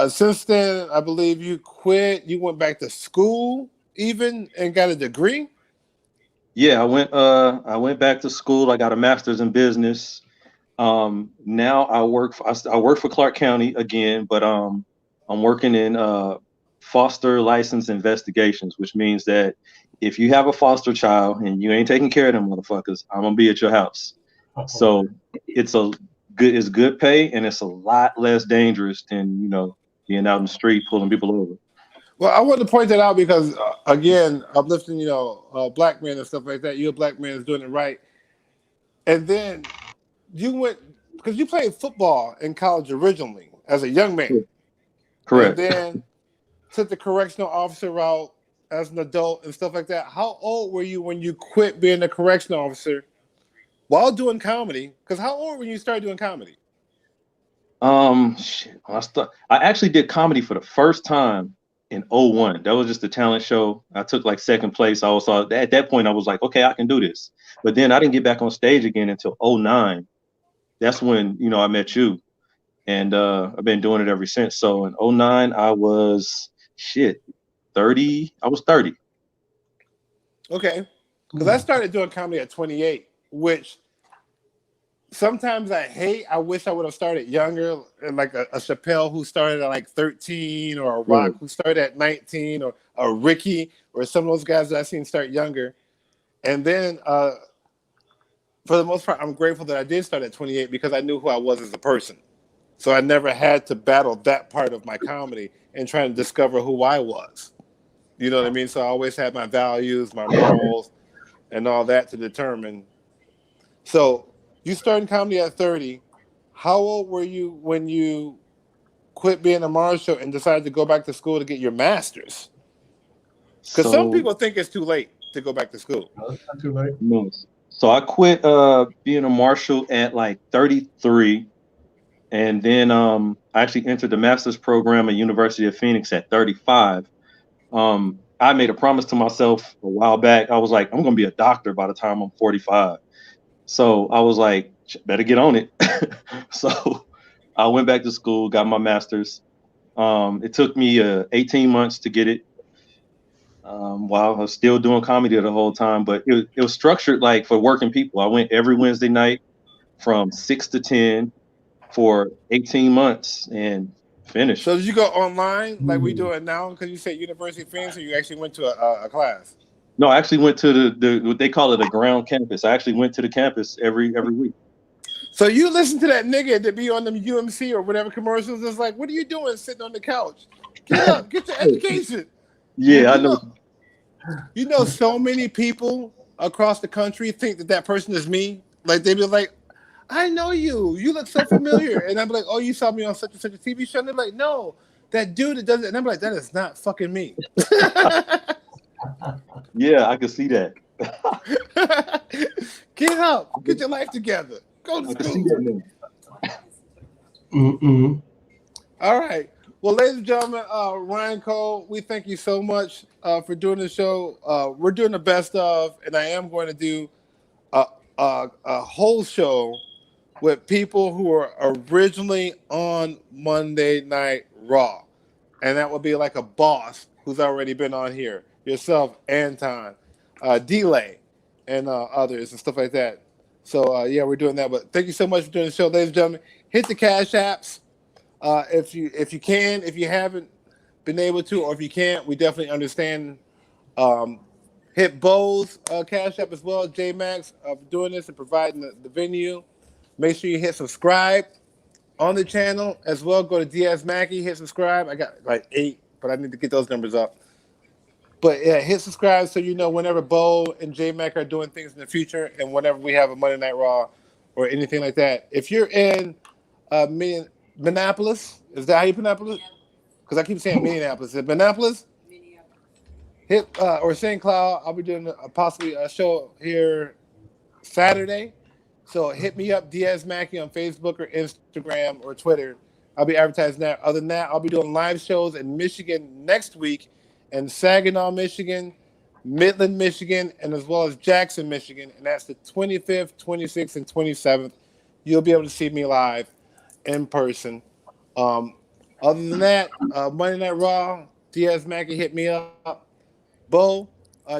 Since then, I believe you quit. You went back to school even and got a degree. Yeah, I went back to school. I got a master's in business. Now I work for Clark County again, but I'm working in foster license investigations, which means that if you have a foster child and you ain't taking care of them motherfuckers, I'm gonna be at your house. So it's good pay, and it's a lot less dangerous than being out in the street pulling people over. Well, I want to point that out because again, uplifting black men and stuff like that. You're a black man is doing it right, and then you went because you played football in college originally as a young man. Correct. And then took the correctional officer route as an adult and stuff like that. How old were you when you quit being a correctional officer while doing comedy? Because how old when you started doing comedy? Shit. I actually did comedy for the first time in 2001. That was just a talent show. I took like second place. At that point I was like, okay, I can do this. But then I didn't get back on stage again until 2009. That's when I met you, and I've been doing it ever since. So in 2009 I was 30. I was 30. Okay, because I started doing comedy at 28, which sometimes I wish I would have started younger, like a Chappelle who started at like 13, or a Rock who started at 19, or a Ricky, or some of those guys that I've seen start younger. And then for the most part, I'm grateful that I did start at 28 because I knew who I was as a person. So I never had to battle that part of my comedy and trying to discover who I was. You know what I mean? So I always had my values, my morals, and all that to determine. So you started comedy at 30. How old were you when you quit being a marshal and decided to go back to school to get your master's? Because some So people think it's too late to go back to school. No, it's not too late. no. So I quit being a marshal at like 33, and then I actually entered the master's program at University of Phoenix at 35. I made a promise to myself a while back. I was like, I'm gonna be a doctor by the time I'm 45. So I was like, better get on it. So I went back to school, got my master's. It took me 18 months to get it. While I was still doing comedy the whole time, but it was structured like for working people. I went every Wednesday night from 6 to 10 for 18 months and So finished. did you go online like we do Mm. it now? Because you said University of Phoenix, or you actually went to a class? No, I actually went to the what they call it a ground campus. I actually went to the campus every week. So you listen to that nigga that be on them UMC or whatever commercials. It's like, what are you doing sitting on the couch? Get up, get your education. Yeah, I You know. know, so many people across the country think that that person is me. Like they be like, I know you. You look so familiar. And I'm like, oh, you saw me on such and such a TV show. And they're like, no, that dude that does it. And I'm like, that is not fucking me. Yeah, I could see that. Get up, get your life together, go to I could see school. that now. Mm-mm. All right. Well, ladies and gentlemen, Ryan Cole, we thank you so much for doing the show. We're doing the best of, and I am going to do a, a whole show with people who were originally on Monday Night Raw. And that would be like a boss who's already been on here. Yourself, Anton, Delay, and others and stuff like that. So, yeah, we're doing that. But thank you so much for doing the show, ladies and gentlemen. Hit the Cash Apps. If you can, if you haven't been able to, or if you can't, we definitely understand. Um, hit Bo's Cash App as well, J Max, for doing this and providing the venue. Make sure you hit subscribe on the channel as well. Go to DS Mackey, hit subscribe. I got like 8, but I need to get those numbers up. But yeah, hit subscribe so you know whenever Bo and J Mac are doing things in the future, and whenever we have a Monday Night Raw or anything like that. If you're in Minneapolis, is that how you pronounce it? Because I keep saying Minneapolis. Is it Minneapolis? Hit or St. Cloud. I'll be doing possibly a show here Saturday. So hit me up, Diaz Mackey, on Facebook or Instagram or Twitter. I'll be advertising that. Other than that, I'll be doing live shows in Michigan next week, in Saginaw, Michigan, Midland, Michigan, and as well as Jackson, Michigan. And that's the 25th, 26th, and 27th. You'll be able to see me live in person. Other than that, Monday Night Raw, Diaz Mackey hit me up. Bo,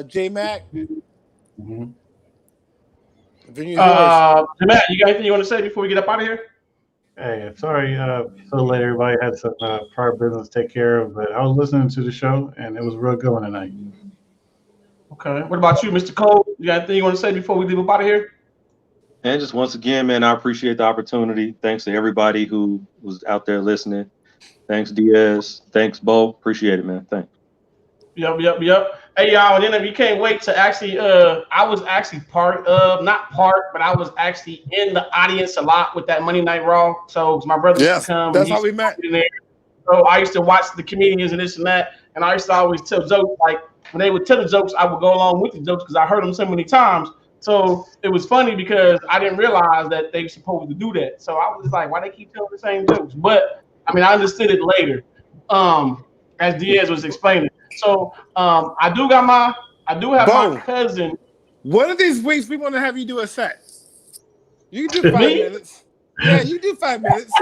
J Mac, Mm-hmm. the venue's yours. Matt, you got anything you want to say before we get up out of here? Hey, sorry, so late. Everybody had some prior business to take care of, but I was listening to the show and it was real good one tonight. Okay. What about you, Mr. Cole? You got anything you want to say before we leave up out of here? And just once again, man, I appreciate the opportunity. Thanks to everybody who was out there listening. Thanks, Diaz. Thanks, Bo. Appreciate it, man. Thanks. Yep. Hey y'all, and then if you can't wait to actually I was actually not part, but I was actually in the audience a lot with that Monday Night Raw. So my brother used to Yes, come and that's he how used we to met. sit in there. So I used to watch the comedians and this and that, and I used to always tell jokes. Like when they would tell the jokes, I would go along with the jokes because I heard them so many times. So it was funny because I didn't realize that they were supposed to do that. So I was just like, why they keep telling the same jokes? But I mean, I understood it later, as Diaz was explaining. So I do have Bo, my cousin. one of these weeks we want to have you do a set. You can do 5 Me? minutes. Yeah, you do 5 minutes.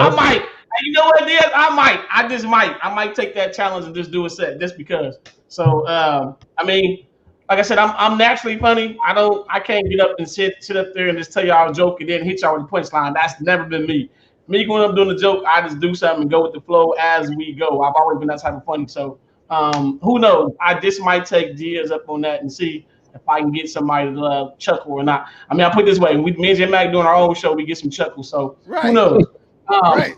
I might. You know what it is? I might take that challenge and just do a set just because. So I mean, like I said, I'm naturally funny. I can't get up and sit up there and just tell y'all a joke and then hit y'all with a punchline. That's never been me. Me going up doing the joke, I just do something and go with the flow as we go. I've always been that type of funny. So who knows? I just might take Diaz up on that and see if I can get somebody to chuckle or not. I mean, I put it this way: me and J Mac doing our own show, we get some chuckles. So who knows? Right.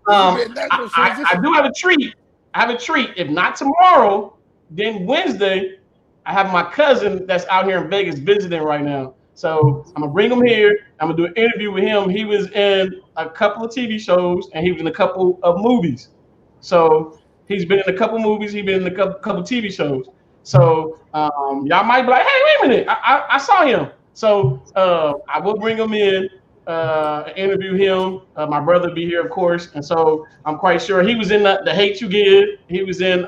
I do have a treat. I have a treat. If not tomorrow, then Wednesday, I have my cousin that's out here in Vegas visiting right now. So I'm gonna bring him here. I'm gonna do an interview with him. He was in a couple of TV shows and he was in a couple of movies. So he's been in a couple movies. He's been in a couple TV shows. So y'all might be like, hey, wait a minute, I saw him. So I will bring him in, interview him. My brother will be here, of course. And so I'm quite sure he was in the Hate You Give. He was in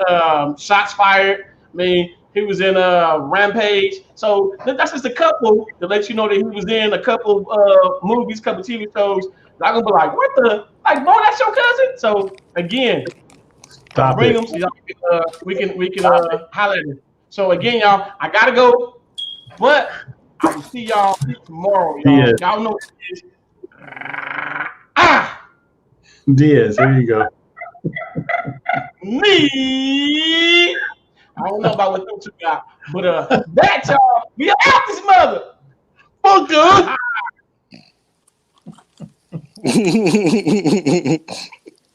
Shots Fired. I mean, he was in Rampage. So that's just a couple to let you know that he was in a couple of movies, couple TV shows. I'm gonna be like, what the? Like, boy, that's your cousin? So again, bring him so y'all we can holler at him. So again, y'all, I gotta go, but I will see y'all tomorrow, y'all. Yes. Y'all know what it is. Diaz, there you go. Me. I don't know about what them two got, but that y'all, we out this mother. Fuck good.